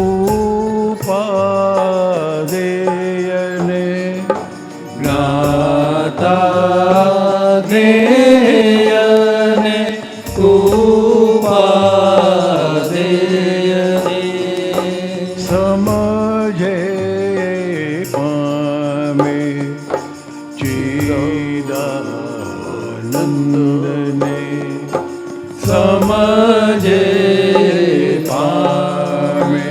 ઉપાદેયને, જ્ઞાતા પામે ચિદાનંદને સમજે પામે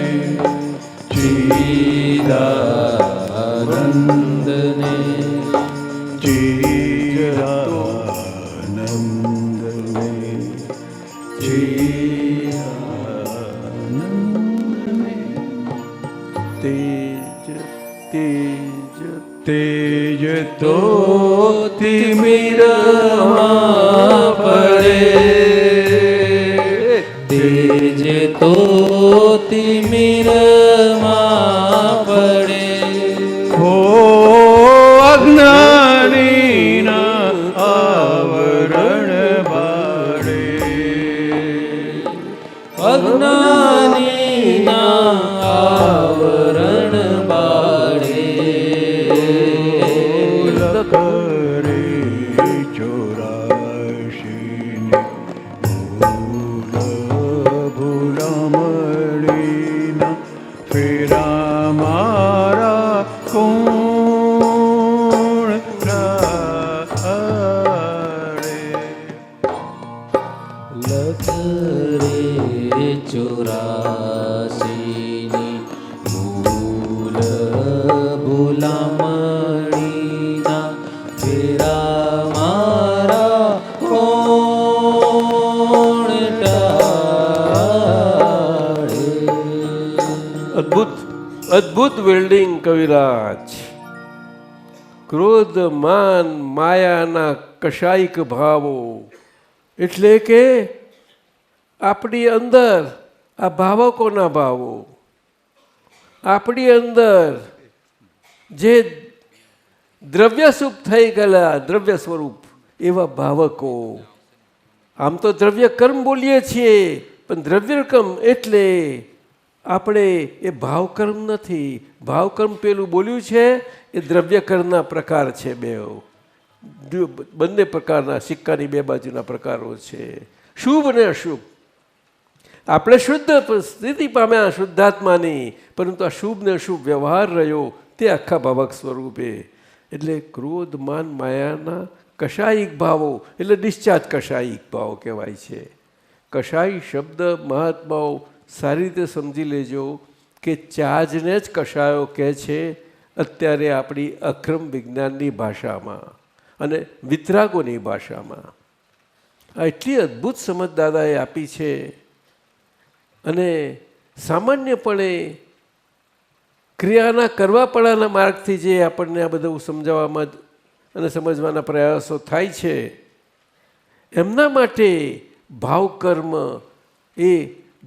ચિદાનંદને ચિદાનંદને ચિદાનંદને તેજ તેજ તેજ તો તિમિરમાં પડે, તેજ તો તિમિરમાં પડે. હો અજ્ઞાનીના આવરણ બાળે, અજ્ઞાનીના આવરણ બાળે. લખરે ચોરાશીને ભૂલમણીના ફેરા મારા કોણ રાડે. લખ રે ચોરાસીની ભૂલ ભૂલામણીના ફેરા મારા કોણ ટાળે. અદ્ભુત અદ્ભુત વેલ્ડિંગ કવિરાજ. ક્રોધ માન માયાના કશાયિક ભાવો એટલે કે આપણી અંદર આ ભાવકોના ભાવો, આપણી અંદર જે દ્રવ્ય સ્વરૂપ થઈ ગયેલા દ્રવ્ય સ્વરૂપ એવા ભાવકો. આમ તો દ્રવ્ય કર્મ બોલીએ છીએ, પણ દ્રવ્ય કર્મ એટલે આપણે એ ભાવકર્મ નથી. ભાવકર્મ પેલું બોલ્યું છે એ દ્રવ્ય કર્મના પ્રકાર છે. બંને પ્રકારના સિક્કાની બે બાજુના પ્રકારો છે, શુભ અને અશુભ. આપણે શુદ્ધ સ્થિતિ પામ્યા શુદ્ધાત્માની, પરંતુ આ શુભ ને અશુભ વ્યવહાર રહ્યો તે આખા ભાવક સ્વરૂપે. એટલે ક્રોધ માન માયાના કશાયિક ભાવો એટલે ડિસ્ચાર્જ કશાયિક ભાવ કહેવાય છે. કશાય શબ્દ મહાત્માઓ સારી રીતે સમજી લેજો કે ચાર્જને જ કશાયો કહે છે અત્યારે આપણી અક્રમ વિજ્ઞાનની ભાષામાં અને વિતરાગોની ભાષામાં. આ એટલી અદ્ભુત સમજ દાદાએ આપી છે. અને સામાન્યપણે ક્રિયાના કરવાપણાના માર્ગથી જે આપણને આ બધું સમજાવવામાં અને સમજવાના પ્રયાસો થાય છે, એમના માટે ભાવકર્મ એ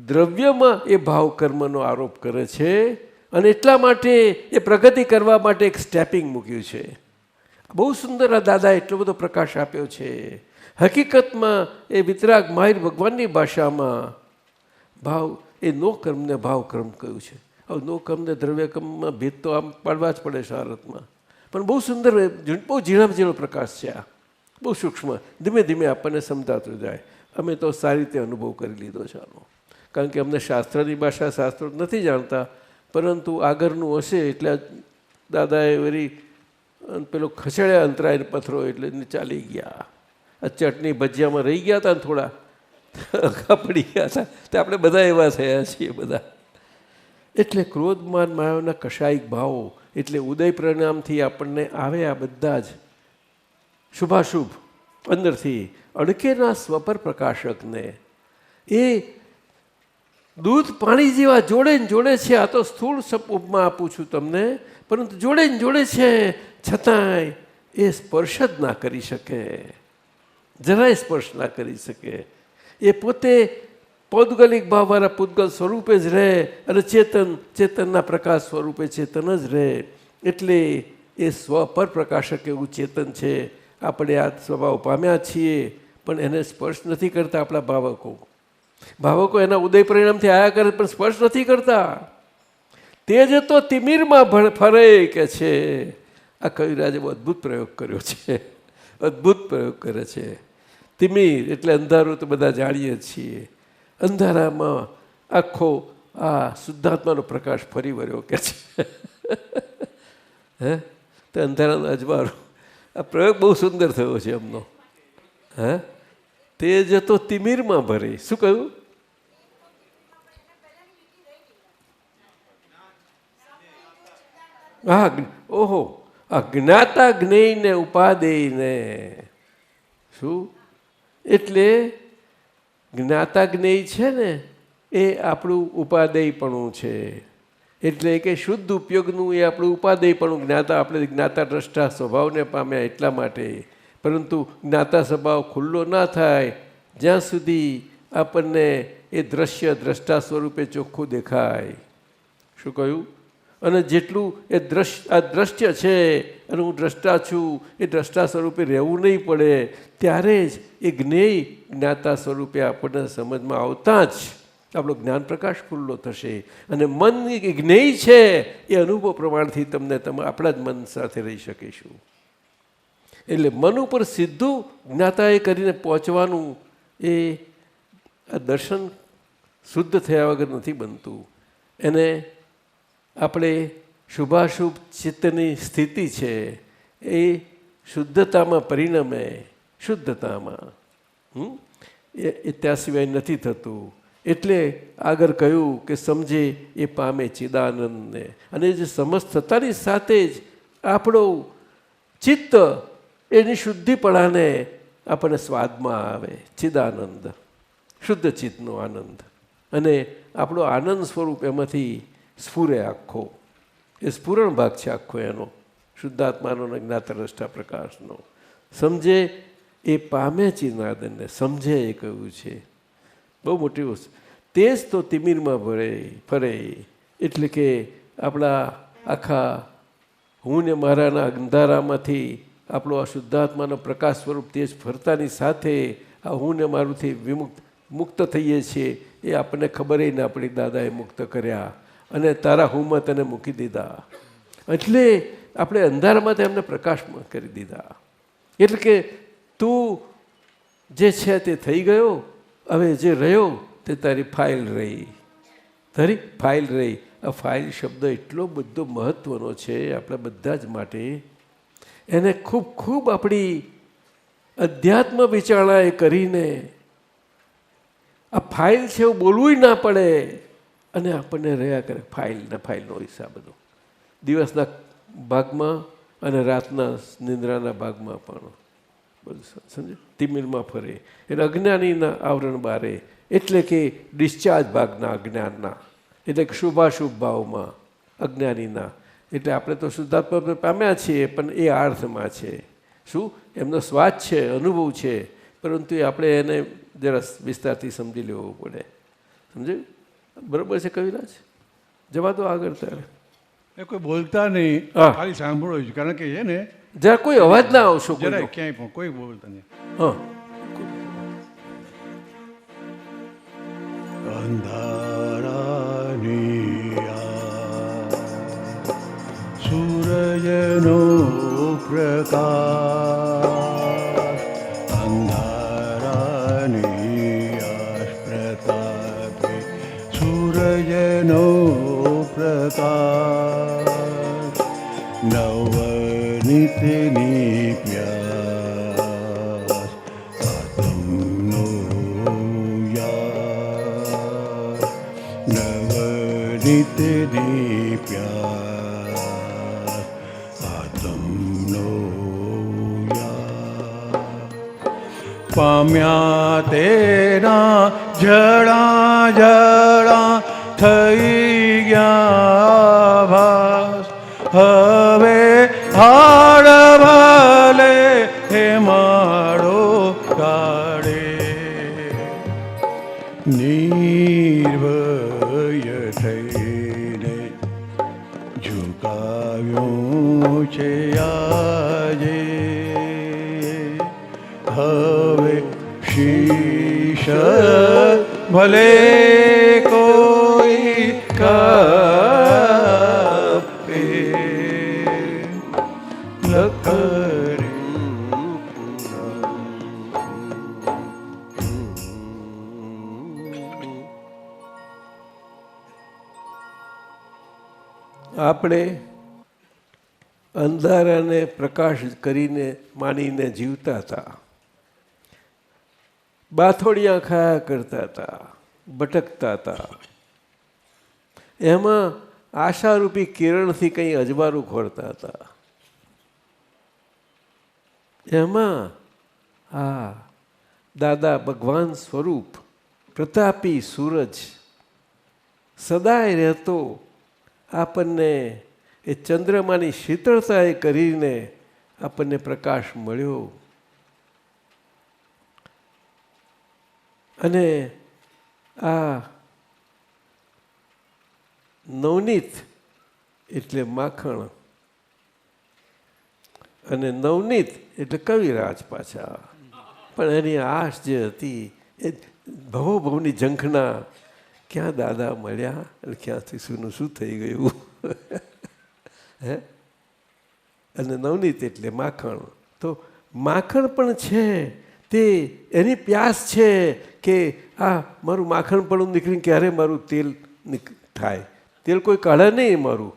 દ્રવ્યમાં એ ભાવકર્મનો આરોપ કરે છે. અને એટલા માટે એ પ્રગતિ કરવા માટે એક સ્ટેપિંગ મૂક્યું છે. બહુ સુંદર આ દાદા એટલો બધો પ્રકાશ આપ્યો છે. હકીકતમાં એ વિતરાગ માહિર ભગવાનની ભાષામાં ભાવ એ નો કર્મને ભાવકર્મ કહ્યું છે. હવે નો કર્મને દ્રવ્યકર્મમાં ભેદ તો આમ પાડવા જ પડે શારતમાં, પણ બહુ સુંદર બહુ ઝીણા ઝીણો પ્રકાશ છે. આ બહુ સૂક્ષ્મ ધીમે ધીમે આપણને સમજાતું જાય. અમે તો સારી રીતે અનુભવ કરી લીધો છે આનો, કારણ કે અમને શાસ્ત્રની ભાષા શાસ્ત્રો નથી જાણતા, પરંતુ આગળનું હશે એટલે દાદાએ વળી પેલો ખસેડ્યા અંતરાય પથરો એટલે ચાલી ગયા. આ ચટણી ભજીયામાં રહી ગયા હતા ને થોડા અઘા પડી ગયા હતા, તે આપણે બધા એવા થયા છીએ બધા. એટલે ક્રોધમાન માયાના કશાયિક ભાવો એટલે ઉદય પરિણામથી આપણને આવે આ બધા જ શુભાશુભ અંદરથી અડકેના સ્વપર પ્રકાશકને એ દૂધ પાણી જેવા જોડે ને જોડે છે. આ તો સ્થૂળ ઉપમા આપું છું તમને, પરંતુ જોડે ને જોડે છે, છતાંય એ સ્પર્શ જ ના કરી શકે, જરાય સ્પર્શ ના કરી શકે. એ પોતે પૌદ્ગલિક ભાવવાળા પૂતગલ સ્વરૂપે જ રહે અને ચેતનના પ્રકાશ સ્વરૂપે ચેતન જ રહે. એટલે એ સ્વપર પ્રકાશક એવું ચેતન છે. આપણે આ સ્વભાવ પામ્યા છીએ, પણ એને સ્પર્શ નથી કરતા આપણા ભાવકો. ભાવકો એના ઉદય પરિણામથી આયા કરે પણ સ્પર્શ નથી કરતા. તે જ તો તિમિરમાં ફરે કે છે. આ કવિરાજે બહુ અદ્ભુત પ્રયોગ કર્યો છે, અદ્ભુત પ્રયોગ કરે છે. તિમિર એટલે અંધારું તો બધા જાણીએ છીએ. અંધારામાં આખો આ શુદ્ધાત્માનો પ્રકાશ ફરી વર્યો કે છે. હે તો અંધારાનો અજવાળો. આ પ્રયોગ બહુ સુંદર થયો છે એમનો. હા, તે જતો તિમિરમાં ભરે. શું કહ્યું? હા, ઓહો, અજ્ઞાતા જ્ઞેયને ઉપાદેયને. શું એટલે જ્ઞાતા જ્ઞેય છે ને એ આપણું ઉપાદેયપણું છે. એટલે કે શુદ્ધ ઉપયોગનું એ આપણું ઉપાદેયપણું. જ્ઞાતા આપણે જ્ઞાતા દ્રષ્ટા સ્વભાવને પામ્યા એટલા માટે. પરંતુ જ્ઞાતા સ્વભાવ ખુલ્લો ના થાય જ્યાં સુધી આપણને એ દ્રશ્ય દ્રષ્ટા સ્વરૂપે ચોખ્ખું દેખાય. શું કહ્યું? અને જેટલું એ આ દ્રશ્ય છે અને હું દ્રષ્ટા છું એ દ્રષ્ટા સ્વરૂપે રહેવું નહીં પડે ત્યારે જ એ જ્ઞેય જ્ઞાતા સ્વરૂપે આપણને સમજમાં આવતા જ આપણો જ્ઞાન પ્રકાશ ખુલ્લો થશે. અને મન જ્ઞેય છે એ અનુભવ પ્રમાણથી તમને આપણા જ મન સાથે રહી શકીશું. એટલે મન ઉપર સીધું જ્ઞાતાએ કરીને પહોંચવાનું એ આ દર્શન શુદ્ધ થયા વગર નથી બનતું. એને આપણે શુભાશુભ ચિત્તની સ્થિતિ છે એ શુદ્ધતામાં પરિણમે. શુદ્ધતામાં એ ત્યાં સિવાય નથી થતું. એટલે આગળ કહ્યું કે સમજે એ પામે ચિદાનંદને. અને જે સમજ થતાની સાથે જ આપણું ચિત્ત એની શુદ્ધિપણાને આપણને સ્વાદમાં આવે. ચિદાનંદ, શુદ્ધ ચિત્તનો આનંદ. અને આપણો આનંદ સ્વરૂપ એમાંથી સ્ફુરે આખો. એ સ્ફુરણ ભાગ છે આખો એનો શુદ્ધાત્માનો અને જ્ઞાતરષ્ટા પ્રકાશનો. સમજે એ પામે ચિદાનંદને. સમજે એ કહ્યું છે બહુ મોટી વસ્તુ. તે જ તો તિમિરમાં ફરે. એટલે કે આપણા આખા હું ને મારાના અંધારામાંથી આપણો આ શુદ્ધાત્માનો પ્રકાશ સ્વરૂપ તે જ ફરતાની સાથે આ હું ને મારુંથી મુક્ત થઈએ છીએ. એ આપણને ખબર ના પડી દાદાએ મુક્ત કર્યા અને તારા હુંમાં તને મૂકી દીધા. એટલે આપણે અંધારામાં એમને પ્રકાશમાં કરી દીધા. એટલે કે તું જે છે તે થઈ ગયો. હવે જે રહ્યો તે તારી ફાઇલ રહી. તારી ફાઇલ રહી. આ ફાઇલ શબ્દ એટલો બધો મહત્ત્વનો છે આપણા બધા જ માટે. એને ખૂબ ખૂબ આપણી અધ્યાત્મ વિચારણાએ કરીને આ ફાઇલ છે એવું બોલવું ના પડે અને આપણને રહ્યા કરે ફાઇલનો હિસાબ બધો દિવસના ભાગમાં અને રાતના નિંદ્રાના ભાગમાં પણ બધું સમજે તિમિરમાં ફરે. એટલે અજ્ઞાનીના આવરણ બારે. એટલે કે ડિસ્ચાર્જ ભાગના અજ્ઞાનના. એટલે કે શુભાશુભ ભાવમાં અજ્ઞાનીના. એટલે આપણે તો શુદ્ધાત્મા પામ્યા છીએ પણ એ અર્થમાં છે. શું એમનો સ્વાદ છે, અનુભવ છે, પરંતુ એ આપણે એને જરા વિસ્તારથી સમજી લેવું પડે. સમજાયું? બરાબર છે કવિરાજ? જવા દો આગળ ત્યારે. એ કોઈ બોલતા નહીં, ખાલી સાંભળો જ. કારણ કે છે ને જરા કોઈ અવાજ ના આવશો ક્યાંય પણ કોઈ બોલતા નહીં. હા. અંધારાની સૂરજનો પ્રકાશ અંધારાની પ્રતાપે સૂરજનો પ્રકાશ નવનીતની પ્યાસ આત્મનો યાદ નવનીતની પ્યાસ આત્મનો યાદ પામ્યા તેના જડા જડા થઈ ગયા ભાસ હવે હાડ ભલે હે માળો કાઢે નિર્ભય થઈને ઝુકાવ્યું છે આજે હવે શીશ ભલે કોઈ કાપે લખરે આપણે અંધારાને પ્રકાશ કરીને માનીને જીવતા હતા, બાથોડિયા ખાયા કરતા હતા, ભટકતા હતા. એમાં આશારૂપી કિરણથી કંઈ અજવાળું ખોરતા હતા. એમાં આ દાદા ભગવાન સ્વરૂપ પ્રતાપી સૂરજ સદાય રહેતો આપણને એ ચંદ્રમાની શીતળતાએ કરીને આપણને પ્રકાશ મળ્યો. અને આ નવનીત એટલે માખણ અને નવનીત એટલે કવિરાજ પાછા. પણ એની આશ જે હતી એ ભવોભવની ઝંખના ક્યાં દાદા મળ્યા અને ક્યાંથી શુંનું શું થઈ ગયું. હે અને નવનીત એટલે માખણ. તો માખણ પણ છે તે એની પ્યાસ છે કે આ મારું માખણ પણ નીકળીને ક્યારે મારું તેલ થાય. તેલ કોઈ કાઢે નહીં મારું,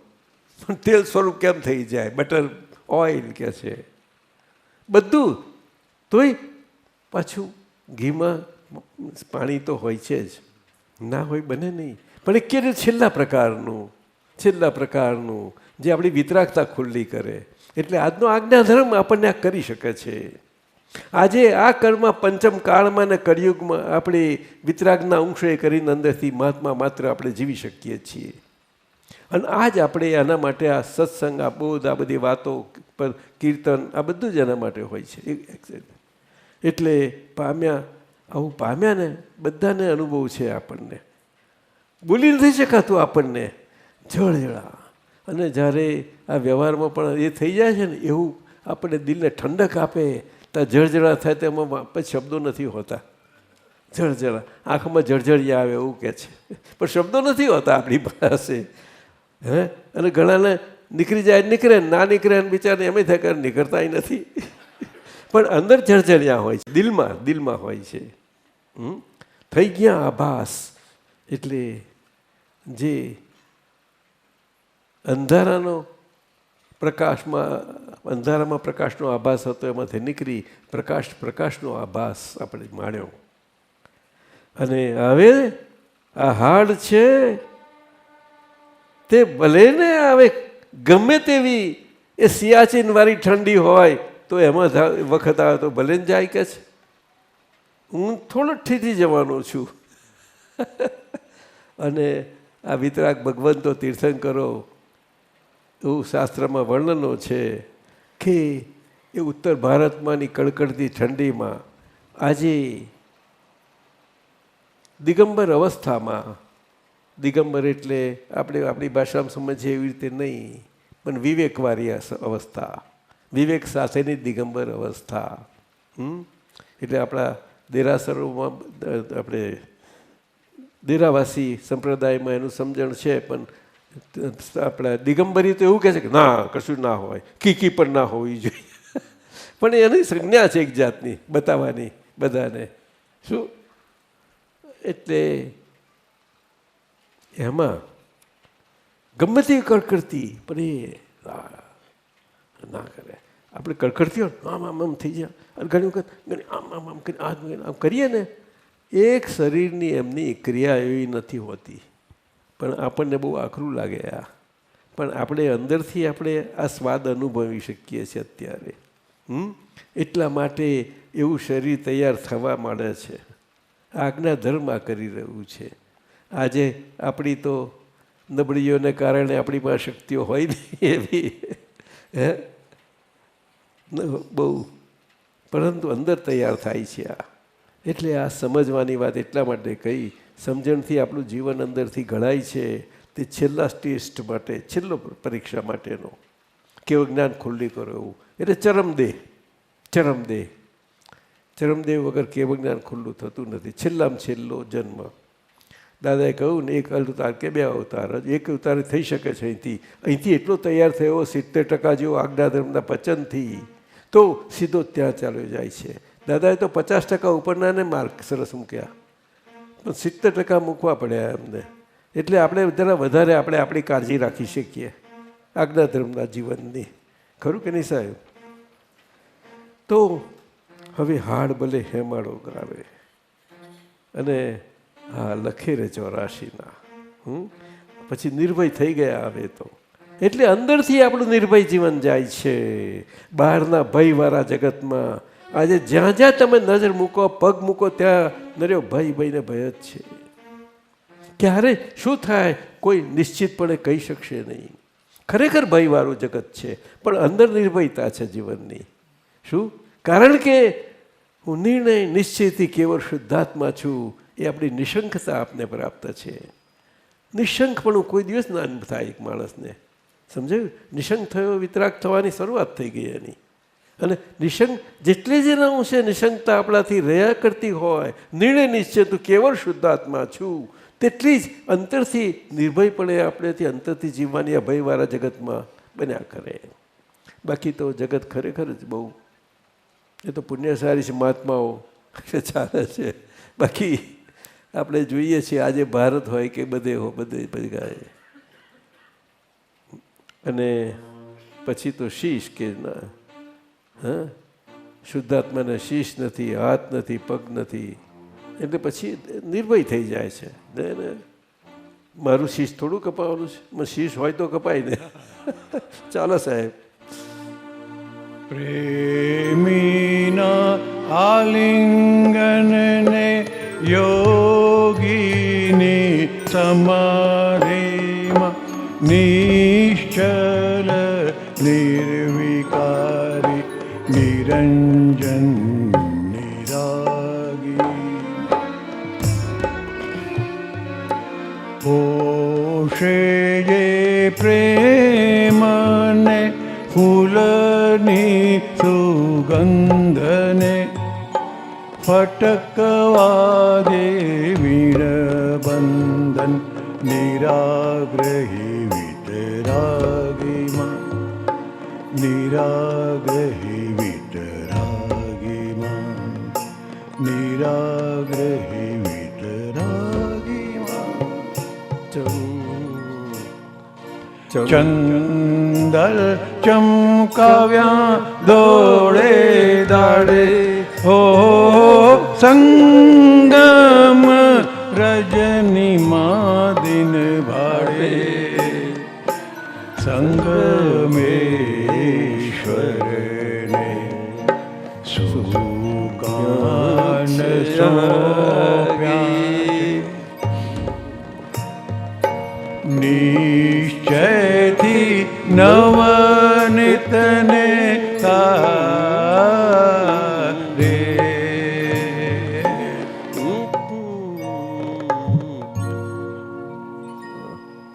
પણ તેલ સ્વરૂપ કેમ થઈ જાય? બટર ઓઇલ કે છે બધું. તોય પાછું ઘીમાં પાણી તો હોય છે જ, ના હોય બને નહીં. પણ એ કે છેલ્લા પ્રકારનું જે આપણી વિતરાગતા ખુલ્લી કરે. એટલે આજનો આજ્ઞાધર્મ આપણને આ કરી શકે છે. આજે આ કર્મમાં પંચમ કાળમાં ને કળિયુગમાં આપણે વિતરાગના અંશે કરીને અંદરથી મહાત્મા માત્ર આપણે જીવી શકીએ છીએ. અને આજ આપણે આના માટે આ સત્સંગ, આ બોધ, આ બધી વાતો પર કીર્તન, આ બધું જ એના માટે હોય છે. એટલે આવું પામ્યા ને બધાને અનુભવ છે. આપણને બોલી નથી શકાતું, આપણને જળજળા. અને જ્યારે આ વ્યવહારમાં પણ એ થઈ જાય છે ને, એવું આપણે દિલને ઠંડક આપે. ત્યાં જળજળા થાય તેમાં પછી શબ્દો નથી હોતા. જળજળા આંખમાં જળજળિયા આવે એવું કહે છે, પણ શબ્દો નથી હોતા આપણી પાસે. હે અને ઘણાને નીકળી જાય, નીકળે ના નીકળે અને બિચારાને એમ થાય કે નીકળતા નથી. પણ અંદર જળજળિયા હોય છે, દિલમાં હોય છે. થઈ ગયા આભાસ એટલે જે અંધારામાં પ્રકાશનો આભાસ હતો એમાંથી નીકળી પ્રકાશનો આભાસ આપણે માણ્યો. અને હવે આ હાડ છે તે ભલે ને હવે ગમે તેવી એ સિયાચીન વાળી ઠંડી હોય તો એમાં વખત આવે તો ભલે ને જાય કે છે. હું થોડો ઠીથી જવાનો છું. અને આ વિતરાગ ભગવંતો તીર્થંકરો એવું શાસ્ત્રમાં વર્ણનો છે કે એ ઉત્તર ભારતમાંની કડકડતી ઠંડીમાં આજે દિગંબર અવસ્થામાં, દિગંબર એટલે આપણે આપણી ભાષામાં સમજીએ એવી રીતે નહીં, પણ વિવેકવાળી અવસ્થા, વિવેક સાથેની દિગંબર અવસ્થા. એટલે આપણા દેરાસરોમાં આપણે દેરાવાસી સંપ્રદાયમાં એનું સમજણ છે. પણ આપણા દિગંબરી તો એવું કહે છે કે ના, કશું ના હોય, કીકી પણ ના હોવી જોઈએ. પણ એની સંજ્ઞા છે એક જાતની બતાવવાની બધાને. શું એટલે એમાં ગમે તે કડકડતી પણ એ ના કરે. આપણે કડકડતી હોય આમ થઈ જાય. અને ઘણી વખત આમ કરીએ ને, એક શરીરની એમની ક્રિયા એવી નથી હોતી, પણ આપણને બહુ આકરું લાગે આ. પણ આપણે અંદરથી આપણે આ સ્વાદ અનુભવી શકીએ છીએ અત્યારે. એટલા માટે એવું શરીર તૈયાર થવા માંડે છે. આજ્ઞા ધર્મ આ કરી રહ્યું છે. આજે આપણી તો નબળીઓને કારણે આપણી પાસે શક્તિઓ હોય નહીં એવી, હે બહુ, પરંતુ અંદર તૈયાર થાય છે આ. એટલે આ સમજવાની વાત એટલા માટે કહી. સમજણથી આપણું જીવન અંદરથી ઘડાય છે. તે છેલ્લા ટેસ્ટ માટે, છેલ્લો પરીક્ષા માટેનો કેવું જ્ઞાન ખુલ્લી કરો એવું. એટલે ચરમદેહ વગર કેવું જ્ઞાન ખુલ્લું થતું નથી. છેલ્લામાં છેલ્લો જન્મ. દાદાએ કહ્યું ને, એક અવતાર કે બે અવતાર જ. એક અવતાર થઈ શકે છે અહીંથી એટલો તૈયાર થયો 70% જેવો આજ્ઞાધર્મના પચનથી, તો સીધો ત્યાં ચાલ્યો જાય છે. દાદાએ તો 50% ઉપરના ને માર્ક સરસ મૂક્યા, પણ 70% મૂકવા પડ્યા એમને. એટલે આપણે જરા વધારે આપણે આપણી કાળજી રાખી શકીએ આજ્ઞાધર્મના જીવનની. ખરું કે નહીં સાહેબ? તો હવે હાડ ભલે હેમાળો ગાવે અને હા લખે રે 84ના, પછી નિર્ભય થઈ ગયા હવે તો. એટલે અંદરથી આપણું નિર્ભય જીવન જાય છે. બહારના ભયવાળા જગતમાં આજે જ્યાં જ્યાં તમે નજર મૂકો, પગ મૂકો, ત્યાં નર્યો ભય ભયને ભય જ છે. ક્યારે શું થાય કોઈ નિશ્ચિતપણે કહી શકશે નહીં. ખરેખર ભયવાળું જગત છે, પણ અંદર નિર્ભયતા છે જીવનની. શું? કારણ કે હું નિર્ણય નિશ્ચયથી કેવળ શુદ્ધાત્મા છું. એ આપણી નિશંકતા આપને પ્રાપ્ત છે. નિશંકપણું કોઈ દિવસ ના થાય એક માણસને. સમજાયું? નિશંક થયો વિતરાગ થવાની શરૂઆત થઈ ગઈ એની. અને નિશંક જેટલી જ એના અંશે નિશંકતા આપણાથી રહ્યા કરતી હોય, નિર્ણય નિશ્ચય તું કેવળ શુદ્ધાત્મા છું, તેટલી જ અંતરથી નિર્ભયપણે આપણેથી અંતરથી જીવવાની આ ભયવાળા જગતમાં બન્યા કરે. બાકી તો જગત ખરેખર જ બહુ, એ તો પુણ્યશાળી છે મહાત્માઓ ચાલે છે. બાકી આપણે જોઈએ છીએ આજે ભારત હોય કે બધે બધા, અને પછી તો શીશ કે ના, હા શુદ્ધાત્માને શીશ નથી, હાથ નથી, પગ નથી, એટલે પછી નિર્ભય થઈ જાય છે. મારું શીશ થોડું કપાવાનું છે, શીશ હોય તો કપાય ને. ચાલો સાહેબ. પ્રેમીના આલિંગનને યોગીની સમાધિમાં નિશ્ચલ નિર્વિકારી નિરંજન નિરાગી પોષે જે પ્રેમને ફૂલની સુગંધને ફટકવા દે વીણબંધન નિરાગ્રહી વિતરાગીમાં નિરાગ્રહી વિતરાગીમાં નિરાગ્રહી વિતરાગીમાં ચંદલ ચમકાવ્યા દોડે દાડે હો સંગમ રજનીમાં દિન ભાડે સંગમેશ્વરને સુકાન સોંપ્યા નિશ્ચયથી નવનિતને તારે.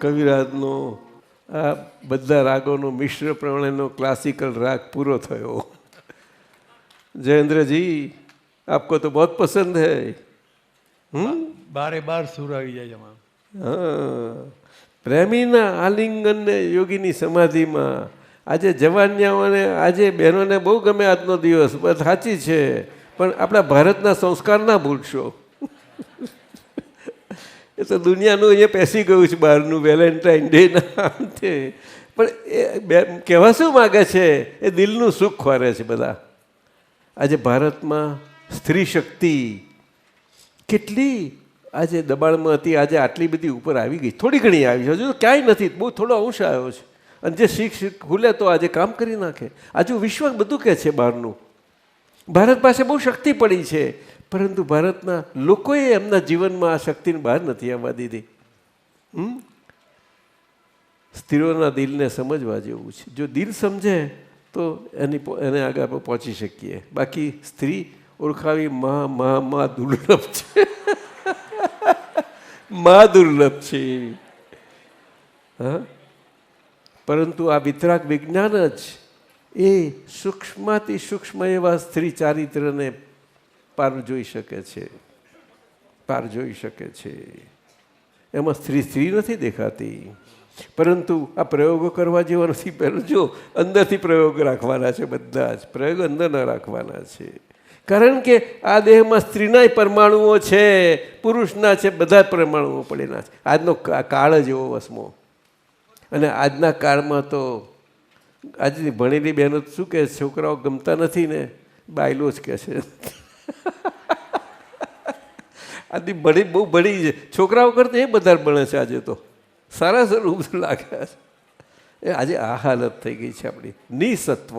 કવિરાજનો આ બધા રાગોનો મિશ્ર પ્રમાણેનો ક્લાસિકલ રાગ પૂરો થયો. જયેન્દ્ર જી આપકો તો બહુત પસંદ હૈ. બારે બાર સુર આવી જાય એમાં. હા, પ્રેમીના આલિંગનને યોગીની સમાધિમાં. આજે જવાનિયાઓને આજે બહેનોને બહુ ગમે આજનો દિવસ, બસ સાચી છે, પણ આપણા ભારતના સંસ્કાર ના ભૂલશો. એ તો દુનિયાનું અહીંયા પેસી ગયું છે બહારનું વેલેન્ટાઇન ડે ના અંતે. પણ એ કહેવા શું માગે છે? એ દિલનું સુખ ખોરે છે બધા. આજે ભારતમાં સ્ત્રી શક્તિ કેટલી આજે દબાણમાં હતી, આજે આટલી બધી ઉપર આવી ગઈ. થોડી ઘણી આવી છે, હજુ ક્યાંય નથી, બહુ થોડો અંશ આવ્યો છે. અને જે શીખ ખુલે તો આજે કામ કરી નાખે. આજુ વિશ્વ બધું કહે છે બહારનું. ભારત પાસે બહુ શક્તિ પડી છે, પરંતુ ભારતના લોકોએ એમના જીવનમાં આ શક્તિને બહાર નથી આવવા દીધી. સ્ત્રીઓના દિલને સમજવા જેવું છે. જો દિલ સમજે તો એને આગળ આપણે પહોંચી શકીએ. બાકી સ્ત્રી ઓળખાવી મા દુર્લભ છે. મા દુર્લભ છે એવી. હા, પરંતુ આ વિતરાગ વિજ્ઞાન જ એ સૂક્ષ્મથી સૂક્ષ્મ એવા સ્ત્રી ચારિત્રને પાર જોઈ શકે છે. પાર જોઈ શકે છે. એમાં સ્ત્રી નથી દેખાતી, પરંતુ આ પ્રયોગો કરવા જેવા નથી. પહેલું જો અંદરથી પ્રયોગ રાખવાના છે, બધા જ પ્રયોગ અંદરના રાખવાના છે. કારણ કે આ દેહમાં સ્ત્રીના પરમાણુઓ છે, પુરુષના છે, બધા પરમાણુઓ પડેલા છે. આજનો કાળ જ એવો વસમો. અને આજના કાળમાં તો આજની ભણેલી બહેનો શું કહે, છોકરાઓ ગમતા નથી ને, બાયલો જ કહે છે. આજની બહુ ભણી છે, છોકરાઓ કરતા એ બધા ભણે છે આજે તો, સારા સ્વરૂપ લાગ્યા છે. આજે આ હાલત થઈ ગઈ છે આપણી, નિસત્વ.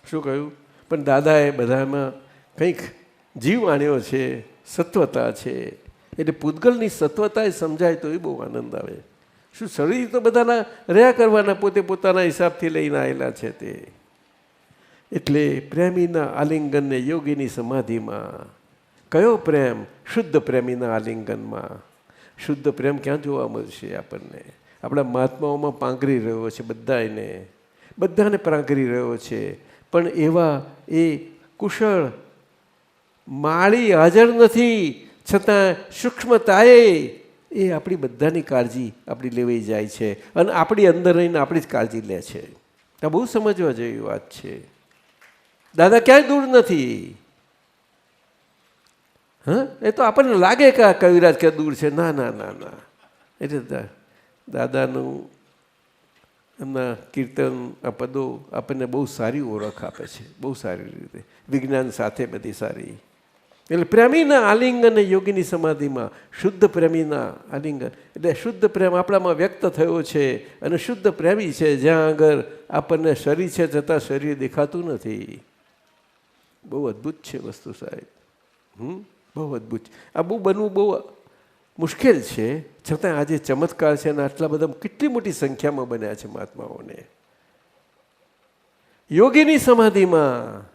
શું કહ્યું? પણ દાદાએ બધામાં કંઈક જીવ આણ્યો છે, સત્વતા છે. એટલે પૂતગલની સત્વતા એ સમજાય તો એ બહુ આનંદ આવે. શું શરીર તો બધાના રહ્યા કરવાના, પોતે પોતાના હિસાબથી લઈને આવેલા છે તે. એટલે પ્રેમીના આલિંગનને યોગીની સમાધિમાં. કયો પ્રેમ? શુદ્ધ પ્રેમીના આલિંગનમાં. શુદ્ધ પ્રેમ ક્યાં જોવા મળશે આપણને? આપણા મહાત્માઓમાં પાંગરી રહ્યો છે, બધાને પાંગરી રહ્યો છે. પણ એવા એ કુશળ માળી હાજર નથી, છતાં સૂક્ષ્મતાએ એ આપણી બધાની કાળજી આપણી લેવાઈ જાય છે અને આપણી અંદર રહીને આપણી જ કાળજી લે છે. આ બહુ સમજવા જેવી વાત છે. દાદા ક્યાંય દૂર નથી. હા, એ તો આપણને લાગે કે આ કવિરાજ ક્યાં દૂર છે. ના ના ના ના. એટલે દાદાનું એમના કીર્તન, આ પદો આપણને બહુ સારી ઓળખ આપે છે, બહુ સારી રીતે, વિજ્ઞાન સાથે બધી સારી. એટલે પ્રેમીના આલિંગન અને યોગીની સમાધિમાં શુદ્ધ પ્રેમીના આલિંગન એટલે શુદ્ધ પ્રેમ આપણામાં વ્યક્ત થયો છે. અને શુદ્ધ પ્રેમી છે જ્યાં આગળ આપણને શરીર છે છતાં શરીર દેખાતું નથી. બહુ અદ્ભુત છે વસ્તુ સાહેબ. બહુ અદ્ભુત. આ બનવું બહુ મુશ્કેલ છે, છતાં આજે ચમત્કાર છે અને આટલા બધા કેટલી મોટી સંખ્યામાં બન્યા છે મહાત્માઓને. યોગીની સમાધિમાં,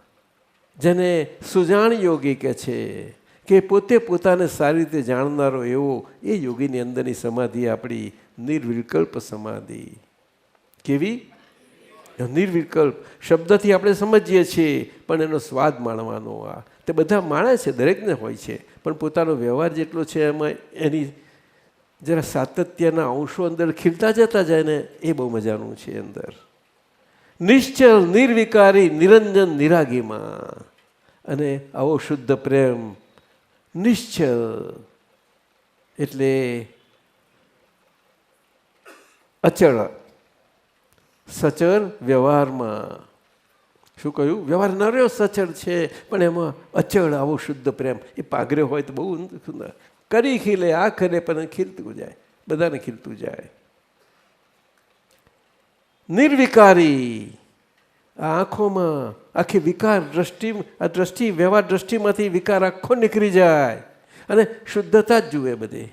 જેને સુજાણ યોગી કહે છે, કે પોતે પોતાને સારી રીતે જાણનારો એવો, એ યોગીની અંદરની સમાધિ આપણી નિર્વિકલ્પ સમાધિ. કેવી? નિર્વિકલ્પ શબ્દથી આપણે સમજીએ છીએ, પણ એનો સ્વાદ માણવાનો. આ તે બધા માણે છે, દરેકને હોય છે, પણ પોતાનો વ્યવહાર જેટલો છે એમાં એની જરા સાતત્યના અંશો અંદર ખીલતા જતા જાય ને, એ બહુ મજાનું છે અંદર. નિશ્ચલ નિર્વિકારી નિરંજન નિરાગીમાં. અને આવો શુદ્ધ પ્રેમ નિશ્ચલ એટલે અચળ, સચર વ્યવહારમાં. શું કહ્યું? વ્યવહાર ન રહ્યો સચળ છે, પણ એમાં અચળ આવો શુદ્ધ પ્રેમ. એ પાઘર્યો હોય તો બહુ સુંદર. કરી ખીલે, આ ખરે પણ ખીલતું જાય, બધાને ખીલતું જાય. નિર્વિકારી, આ આંખોમાં આખી વિકાર દ્રષ્ટિ, આ દ્રષ્ટિ વ્યવહાર દ્રષ્ટિમાંથી વિકાર આખો નીકળી જાય અને શુદ્ધતા જ જુએ બધે.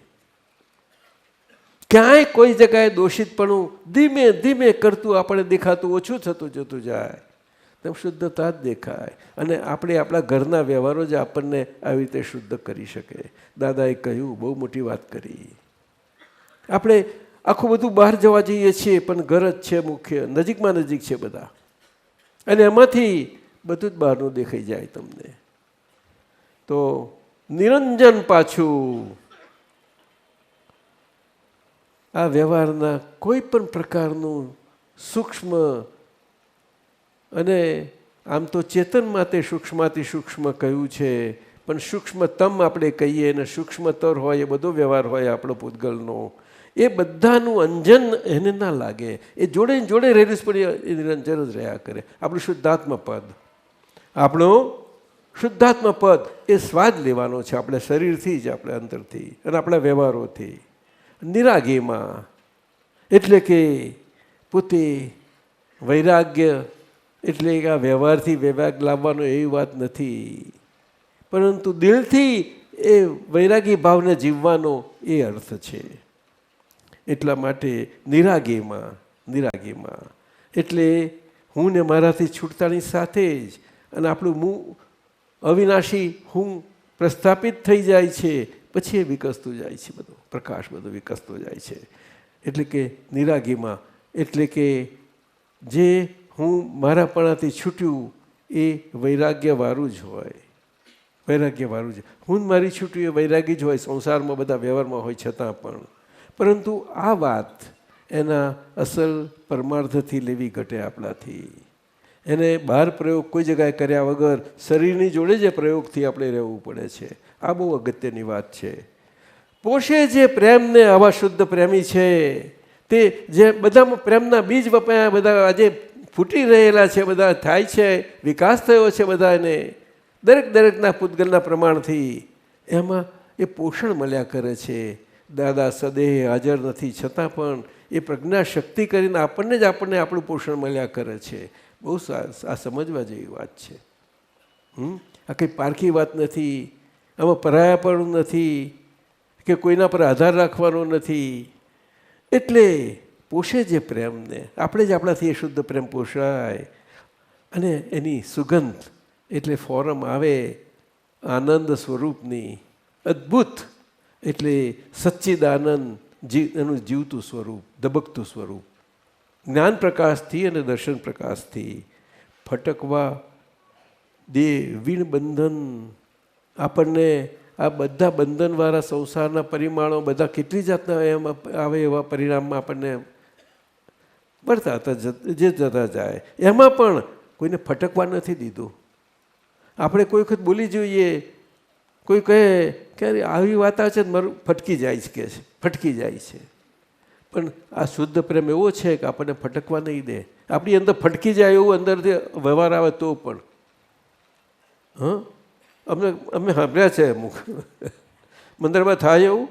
ક્યાંય કોઈ જગ્યાએ દોષિતપણું ધીમે ધીમે કરતું આપણે દેખાતું ઓછું થતું જતું જાય, તેમ શુદ્ધતા જ દેખાય. અને આપણે આપણા ઘરના વ્યવહારો જ આપણને આવી રીતે શુદ્ધ કરી શકે. દાદાએ કહ્યું, બહુ મોટી વાત કરી. આપણે આખું બધું બહાર જવા જઈએ છીએ, પણ ઘર જ છે મુખ્ય, નજીકમાં નજીક છે બધા, અને એમાંથી બધું જ બહારનું દેખાઈ જાય તમને. તો નિરંજન પાછું આ વ્યવહારના કોઈ પણ પ્રકારનું સૂક્ષ્મ, અને આમ તો ચેતન માટે સૂક્ષ્મથી સૂક્ષ્મ કહ્યું છે, પણ સૂક્ષ્મતમ આપણે કહીએ અને સૂક્ષ્મતર હોય એ બધો વ્યવહાર હોય આપણો પૂતગલનો, એ બધાનું અંજન એને ના લાગે. એ જોડે જોડે રહેલું પણ એ નિરંજન જ રહ્યા કરે. આપણું શુદ્ધાત્મા પદ, આપણો શુદ્ધાત્મા પદ એ સ્વાદ લેવાનો છે આપણે શરીરથી જ, આપણે અંદરથી અને આપણા વ્યવહારોથી. નિરાગીમાં એટલે કે પોતે વૈરાગ્ય એટલે કે આ વ્યવહારથી વૈરાગ લાવવાનો એવી વાત નથી, પરંતુ દિલથી એ વૈરાગી ભાવને જીવવાનો એ અર્થ છે. એટલા માટે નિરાગીમાં, નિરાગીમાં એટલે હું ને મારાથી છૂટતાની સાથે જ અને આપણું મું અવિનાશી હું પ્રસ્થાપિત થઈ જાય છે, પછી એ વિકસતું જાય છે, બધો પ્રકાશ બધો વિકસતો જાય છે. એટલે કે નિરાગીમાં એટલે કે જે હું મારાપણાથી છૂટ્યું એ વૈરાગ્યવાળું જ હોય, વૈરાગ્યવાળું જ. હું મારી છૂટ્યું એ વૈરાગી જ હોય, સંસારમાં બધા વ્યવહારમાં હોય છતાં પણ. પરંતુ આ વાત એના અસલ પરમાર્થથી લેવી ઘટે આપણાથી. એને બહાર પ્રયોગ કોઈ જગ્યાએ કર્યા વગર શરીરની જોડે જે પ્રયોગથી આપણે રહેવું પડે છે. આ બહુ અગત્યની વાત છે. પોષે જે પ્રેમને આવા શુદ્ધ પ્રેમી છે તે જે બધામાં પ્રેમના બીજ વપાયા, બધા આજે ફૂટી રહેલા છે, બધા થાય છે, વિકાસ થયો છે બધાને દરેકના પૂતગલના પ્રમાણથી, એમાં એ પોષણ મળ્યા કરે છે. દાદા સદેહ હાજર નથી છતાં પણ એ પ્રજ્ઞા શક્તિ કરીને આપણને આપણું પોષણ મળ્યા કરે છે. બહુ આ સમજવા જેવી વાત છે. આ કંઈ પારખી વાત નથી, આમાં પરાયાપણું નથી કે કોઈના પર આધાર રાખવાનો નથી. એટલે પોષે જે પ્રેમને, આપણે જ આપણાથી એ શુદ્ધ પ્રેમ પોષાય અને એની સુગંધ એટલે ફોરમ આવે આનંદ સ્વરૂપની, અદ્ભુત, એટલે સચ્ચિદાનંદ, એનું જીવતું સ્વરૂપ, ધબકતું સ્વરૂપ, જ્ઞાન પ્રકાશથી અને દર્શન પ્રકાશથી ફટકવા દે વીણ બંધન. આપણને આ બધા બંધનવાળા સંસારના પરિમાણો બધા કેટલી જાતના એમાં આવે એવા પરિણામમાં આપણને મળતા હતા, જે જતા જાય. એમાં પણ કોઈને ફટકવા નથી દીધું. આપણે કોઈ વખત બોલી જોઈએ, કોઈ કહે કે આવી વાત આવે છે મારું ફટકી જાય છે, કે ફટકી જાય છે. પણ આ શુદ્ધ પ્રેમ એવો છે કે આપણને ફટકવા નહીં દે. આપણી અંદર ફટકી જાય એવું અંદરથી વ્યવહાર આવે તો પણ અમે સાંભળ્યા છે અમુક મંદિરમાં થાય એવું.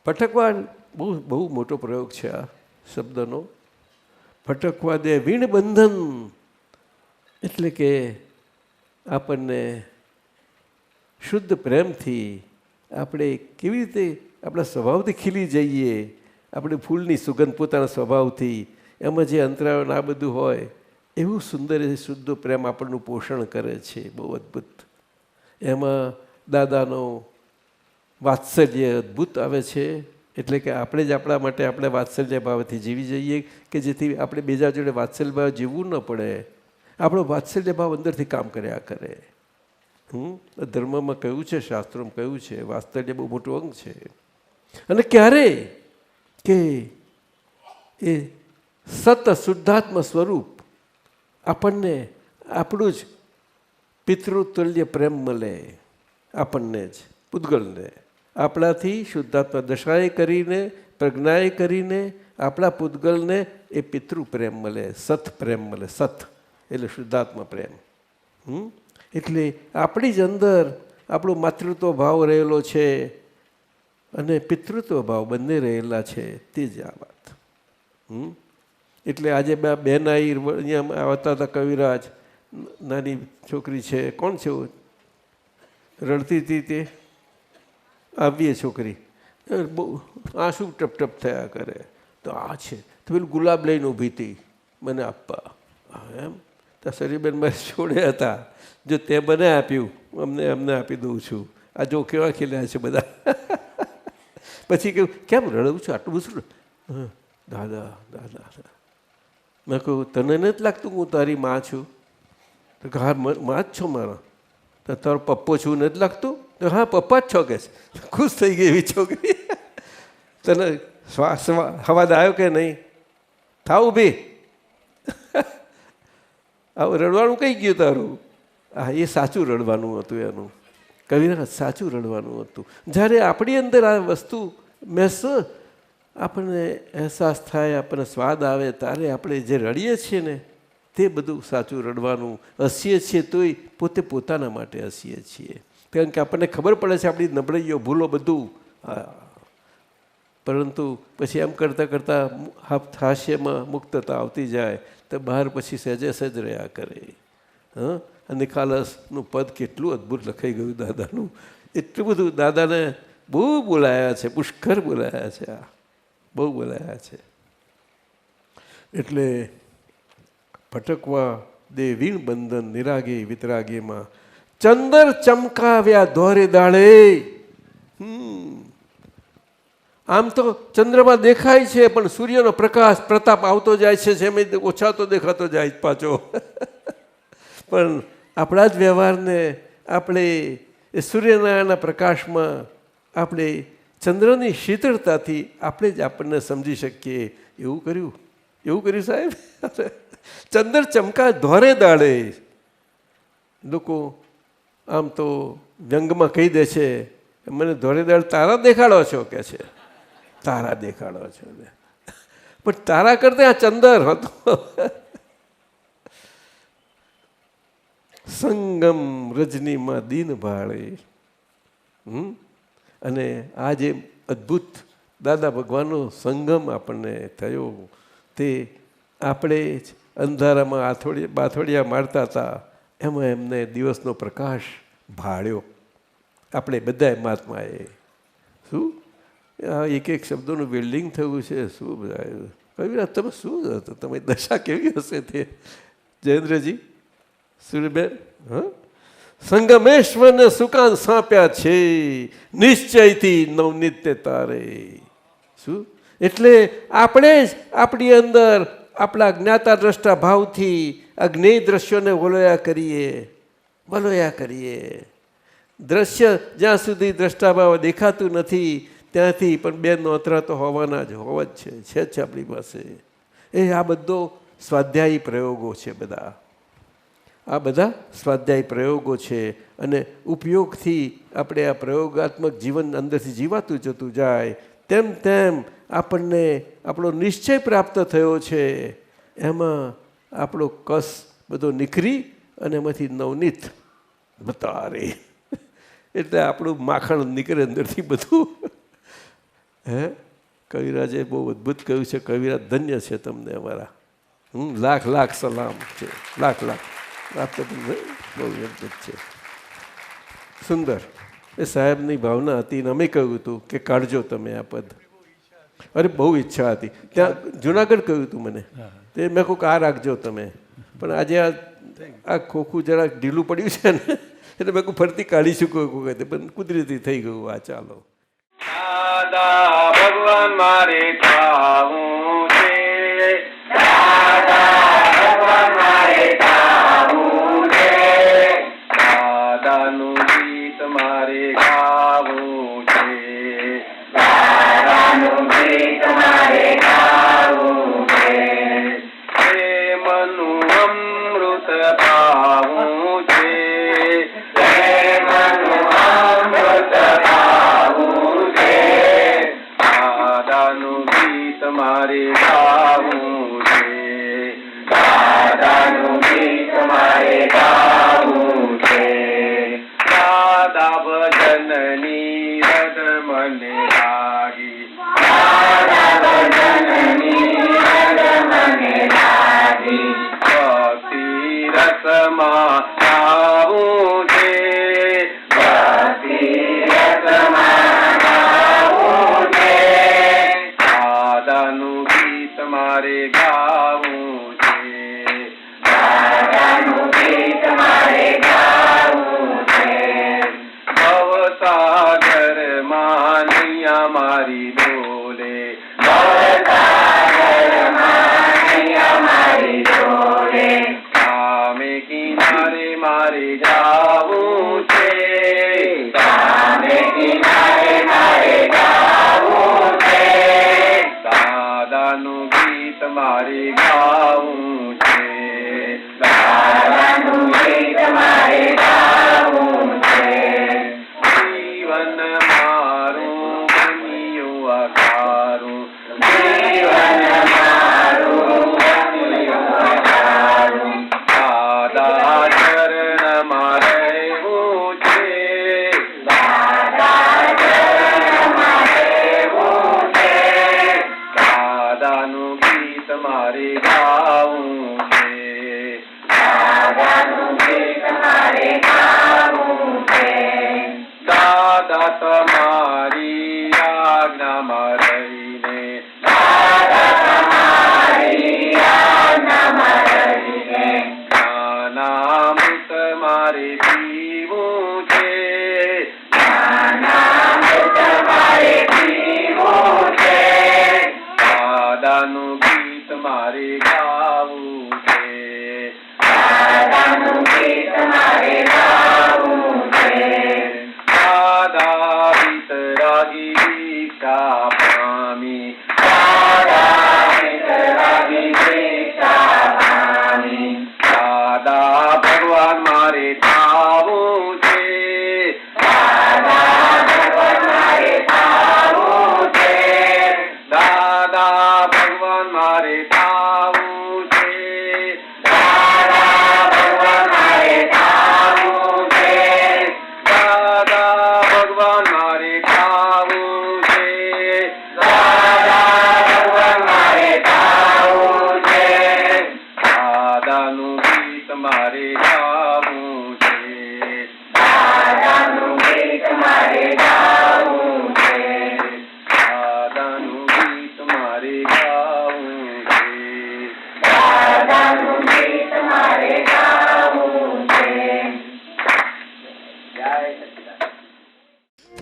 ફટકવા બહુ મોટો પ્રયોગ છે આ શબ્દનો. ફટકવા દે વીણ બંધન, એટલે કે આપણને શુદ્ધ પ્રેમથી આપણે કેવી રીતે આપણા સ્વભાવથી ખીલી જઈએ, આપણે ફૂલની સુગંધ પોતાના સ્વભાવથી, એમાં જે અંતરાયો આ બધું હોય એવું સુંદર શુદ્ધ પ્રેમ આપણનું પોષણ કરે છે. બહુ અદ્ભુત. એમાં દાદાનો વાત્સલ્ય અદ્ભુત આવે છે. એટલે કે આપણે જ આપણા માટે આપણે વાત્સલ્ય ભાવથી જીવી જઈએ કે જેથી આપણે બીજા જોડે વાત્સલ્ય ભાવ જીવવું ન પડે. આપણો વાત્સલ્ય ભાવ અંદરથી કામ કર્યા કરે. ધર્મમાં કહ્યું છે, શાસ્ત્રોમાં કહ્યું છે, વાત્સલ્ય બહુ મોટું અંગ છે. અને ક્યારે કે એ સત શુદ્ધાત્મ સ્વરૂપ આપણને આપણું જ પિતૃતુલ્ય પ્રેમ મળે, આપણને જ પૂતગલને આપણાથી શુદ્ધાત્મા દશાએ કરીને, પ્રજ્ઞાએ કરીને આપણા પૂતગલને એ પિતૃ પ્રેમ મળે, સત પ્રેમ મળે. સત એટલે શુદ્ધાત્મા પ્રેમ. એટલે આપણી જ અંદર આપણો માતૃત્વ ભાવ રહેલો છે અને પિતૃત્વ ભાવ બંને રહેલા છે. તે જ આ વાત. એટલે આજે બેન અહીંયા આવતા હતા કવિરાજ, નાની છોકરી છે, કોણ છે રડતી હતી તે, આવીએ છોકરી, બહુ આંસુ ટપ થયા કરે. તો આ છે તો પેલું ગુલાબ લઈને ઊભી હતી મને આપવા. એમ તો શરીબેન મારી જોડે હતા, જો તે મને આપ્યું અમને આપી દઉં છું. આ જો કેવા ખીલ્યા છે બધા. પછી કહ્યું કેમ રડવું છું આટલું બધું? દાદા દાદા. મેં કહ્યું તને નથી લાગતું હું તારી માં છું? તો હા માં જ છો મારા. તો તારો પપ્પો છું નથી લાગતું? તો હા પપ્પા જ છો કે. ખુશ થઈ ગઈ એવી છોકરી. તને શ્વાસ હવાદ આવ્યો કે નહીં? થાવ ઊભી. આવું રડવાનું કઈ ગયું તારું? હા એ સાચું રડવાનું હતું એનું. કવિરાજ સાચું રડવાનું હતું. જ્યારે આપણી અંદર આ વસ્તુ આપણને અહેસાસ થાય, આપણને સ્વાદ આવે, ત્યારે આપણે જે રડીએ છીએ ને તે બધું સાચું રડવાનું. હસીએ છીએ તોય પોતે પોતાના માટે હસીએ છીએ, કારણ કે આપણને ખબર પડે છે આપણી નબળાઈઓ, ભૂલો બધું. પરંતુ પછી એમ કરતાં કરતાં હાસ્યમાં મુક્તતા આવતી જાય તો બહાર પછી સહેજે સહેજ રહ્યા કરે. નિખાલસનું પદ કેટલું અદ્ભુત લખાઈ ગયું દાદાનું. એટલું બધું દાદાને બહુ બોલાયા છે, પુષ્કર બોલાયા છે, બહુ બોલાયા છે. એટલે ફટકવા દે વીણ બંધન નિરાગે વિતરાગેમાં ચંદર ચમકાવ્યા ધોરે દાળે. આમ તો ચંદ્રમાં દેખાય છે પણ સૂર્યનો પ્રકાશ પ્રતાપ આવતો જાય છે, જેમ ઓછાતો દેખાતો જાય પાછો. પણ આપણા જ વ્યવહારને આપણે એ સૂર્યનારાયણના પ્રકાશમાં આપણે ચંદ્રની શીતળતાથી આપણે જ આપણને સમજી શકીએ. એવું કર્યું સાહેબ. ચંદ્ર ચમકા ધોરે દાડે. લોકો આમ તો વ્યંગમાં કહી દે છે મને ધોળેદાળ તારા દેખાડો છો કે છે, તારા દેખાડો છો ને, પણ તારા કરતા આ ચંદર હતો. સંગમ રજનીમાં દીન ભાળે. અને આ જે અદ્ભુત દાદા ભગવાનનો સંગમ આપણને થયો, તે આપણે જ અંધારામાં બાથોડિયા મારતા હતા, એમાં એમને દિવસનો પ્રકાશ ભાળ્યો. આપણે બધાએ મહાત્માએ શું આ એક એક શબ્દોનું બિલ્ડિંગ થયું છે. શું બધા કવિરાજ તમે શું હતો, તમારી દશા કેવી હશે તે જયેન્દ્રજી, સૂર્યબેન? હા, સંગમેશ્વરને સુકાન સાંપ્યા છે નિશ્ચયથી નવનિત્ય તારે. શું એટલે આપણે જ આપણી અંદર આપણા જ્ઞાતા દ્રષ્ટા ભાવથી અજ્ઞેય દ્રશ્યોને વલોયા કરીએ. દ્રશ્ય જ્યાં સુધી દ્રષ્ટાભાવ દેખાતું નથી ત્યાંથી પણ બે નોતરા તો હોવાના જ હોવા જ છે આપણી પાસે. આ બધો સ્વાધ્યાયી પ્રયોગો છે, આ બધા સ્વાધ્યાયી પ્રયોગો છે. અને ઉપયોગથી આપણે આ પ્રયોગાત્મક જીવન અંદરથી જીવાતું જતું જાય તેમ તેમ આપણને આપણો નિશ્ચય પ્રાપ્ત થયો છે. એમાં આપણો કસ બધો નીકળી અને એમાંથી નવનીત બતારે, એટલે આપણું માખણ નીકળે અંદરથી બધું. કવિરાજે બહુ અદ્ભુત કહ્યું છે. કવિરાજ ધન્ય છે તમને અમારા. લાખ લાખ સલામ છે, લાખ લાખ આપતો તમને બહુ અદ્ભુત છે, સુંદર. એ સાહેબની ભાવના હતી ને અમે કહ્યું હતું કે કાઢજો તમે આ પદ. અરે બહુ ઈચ્છા હતી, ત્યાં જુનાગઢ કહ્યું હતું મને, તે મેં કહું આ રાખજો તમે, પણ આજે આ ખોખું જરાક ઢીલું પડ્યું છે ને એટલે મેં કહું ફરતી કાઢી શકું પણ કુદરતી થઈ ગયું. આ ચાલો. દાદા ભગવાન મારે ખાવું છે, દાદા ભગવાન મારે ખાવું છે, દાદાનું ગીત મારે ગાવું છે, દાદાનું ગીત મારે ગાવું છે, પ્રેમનું અમૃત પાવું છે, પ્રેમનું અમૃત પાવું છે, દાદાનું ગીત મારે ગાવું છે, દાદાનું ગીત મારે ગાવું છે, દાદા ભજનની રદ મને લાગી, દાદા ભજનની રદ મને લાગી, ભક્તિ રસમાં ગાવું છે, ભક્તિ રસમાં ગાવું છે, દાદાનું ગીત મારે ગાવું છે, દાદાનું ગીત મારે ગાવું છે, ભવસાગરમાં નૈયા મારી ડોલે, ભવસાગરમાં નૈયા મારી ડોલે, સામે કિનારે મારે જાવું છે, સામે કિનારે મારે જાવું છે, દાદાનું ગીત મારે ગાવું છે, દાદાનું ગીત મારે ગાવું છે, જીવન મારું બન્યું અકારું, જીવન મારું બન્યું અકારું, દાદા ચરણમાં રહેવું છે, દાદા ચરણમાં રહેવું છે, દાદાનું ગીત મારે ગાવું છે, દાદાનું ગીત મારે ગાવું છે, દાદા તમારી આજ્ઞામાં રહીને, દાદા તમારી આજ્ઞામાં રહીને, જ્ઞાનામૃત મારે પીવું છે, જ્ઞાનામૃત મારે પીવું છે, દાદાનું ગીત મારે ગાવું છે, દાદાનું ગીત મારે ગાવું છે, દાદા વિતરાગી દીક્ષા પામી, દાદા વિતરાગી દીક્ષા પામી, દાદા ભગવાન મારે થાવું છે, દાદા ભગવાન ખાવું છે દાદા ભગવાન મારે ખાવું છે દાદા ભગવાન મારે ખાવું છે દાદા ભગવાન મારે ખાવું છે દાદાનું ગીત મારે ગાવું છે દાદાનું ગીત મારે ગાવું છે દાદાનું ગીત મારે ગાવું છે દાદાનું ગીત મારે ગાવું છે જય સચિદાનંદ।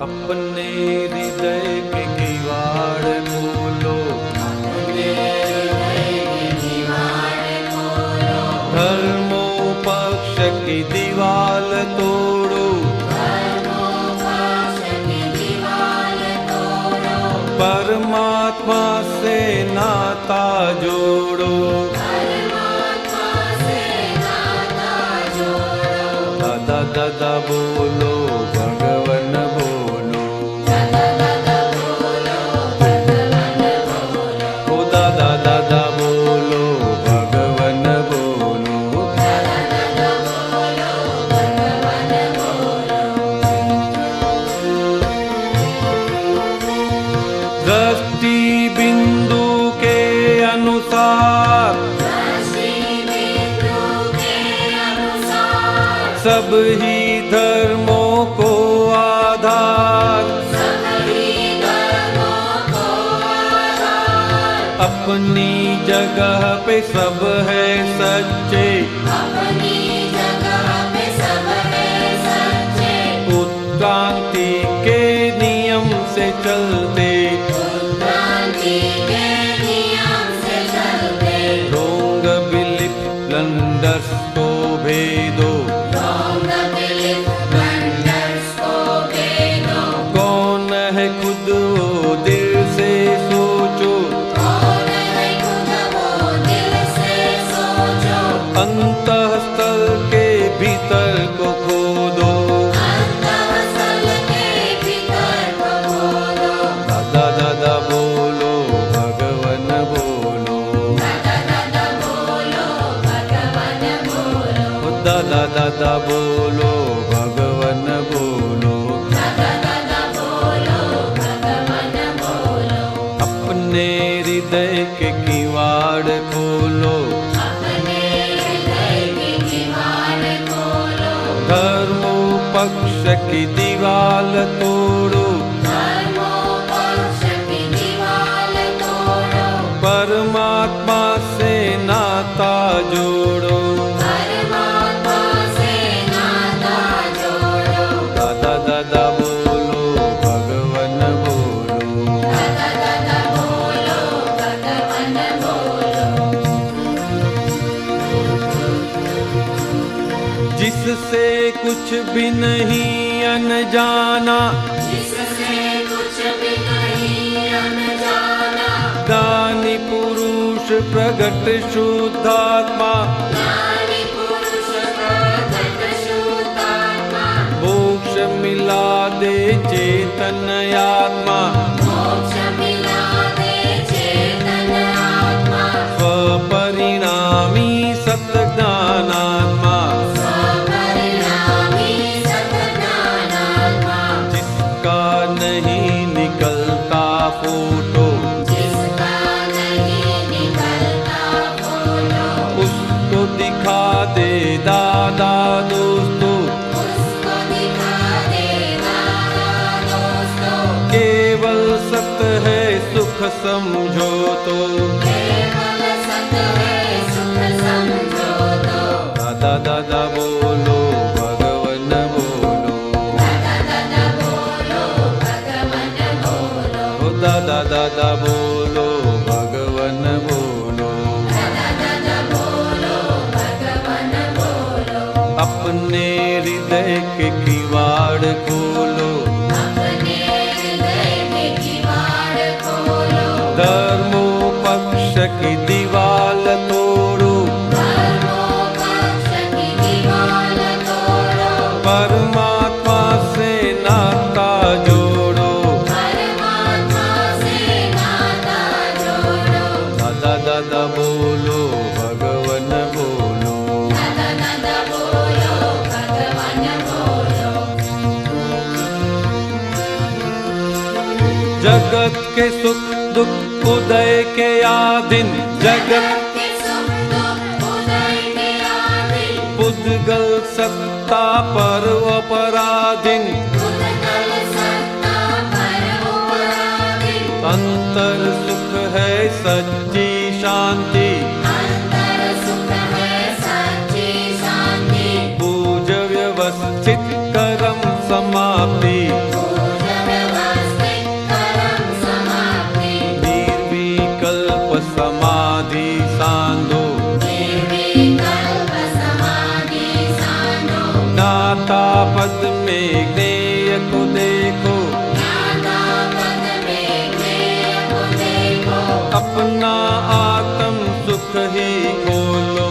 अपने हृदय के किवाड़ खोलो धर्मो पक्ष की दीवाल तोड़ो परमात्मा से नाता जोड़ो दादा दादा बोलो भगवन बोलो ओ दादा दादा बोलो भगवन बोलो दृष्टि बिंदु के अनुसार सब ही धर्मों को आधार अपनी जगह पे सब है सच्चे उत्क्रांति के नियम से चलते रोंग बिलिप ब्लंडर्स को भेदो कौन है खुद वो दिल से सोचो अंतःस्थल के भीतर को खोदो दादा दादा बोलो भगवन बोलो दादा दादा बोलो भगवन बोलो अपने हृदय के किवाड़ खोलो धर्मो पक्ष की दीवाल तोड़ो परमात्मा से नाता जोड़ो दादा दादा बोलो भगवन बोलो जिससे कुछ भी नहीं अनजाना दानी पुरुष प्रगट शुद्धात्मा मोक्ष मिला दे चेतन आत्मा स्वपरिणामी सतज्ञानात्मा जिसका नहीं निकलता फोटो उसको दिखा दे दादा दोस्तों केवल सत्य है सुख समझो तो दादा दादा बोलो भगवन बोलो ओ दादा दादा बोलो भगवन बोलो अपने हृदय के किवाड़ खोलो धर्मो पक्ष की दीवाल तोड़ो બોલો ભગવન બોલો. जगत के सुख दुख उदय के आदिन जगत पुद्गल सत्ता पर अपराधीन अंतर सुख है सच्ची शांति पूज व्यवस्थित कर्म समाप्ति निर्विकल्प समाधि सांधो ज्ञाता पद में ज्ञेय को देखो अपना आत्म सुख ही खोलो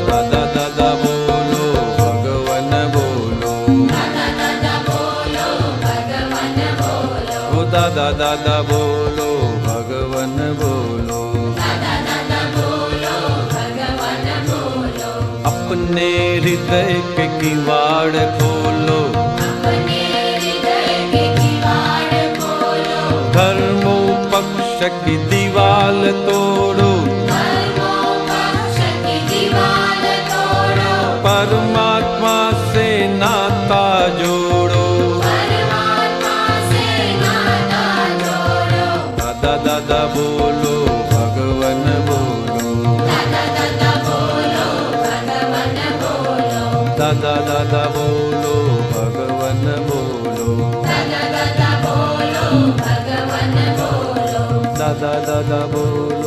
दादा दादा बोलो भगवन बोलो ओ दादा दादा बोलो भगवन बोलो अपने हृदय के किवाड़ खोलो धर्मो पक्ष की दीवाल तोड़ो परमात्मा से नाता जोड़ो दादा दादा बोलो भगवन बोलो दादा दादा बोलो भगवन बोलो दादा दादा बोलो भगवन बोलो दादा दादा बोलो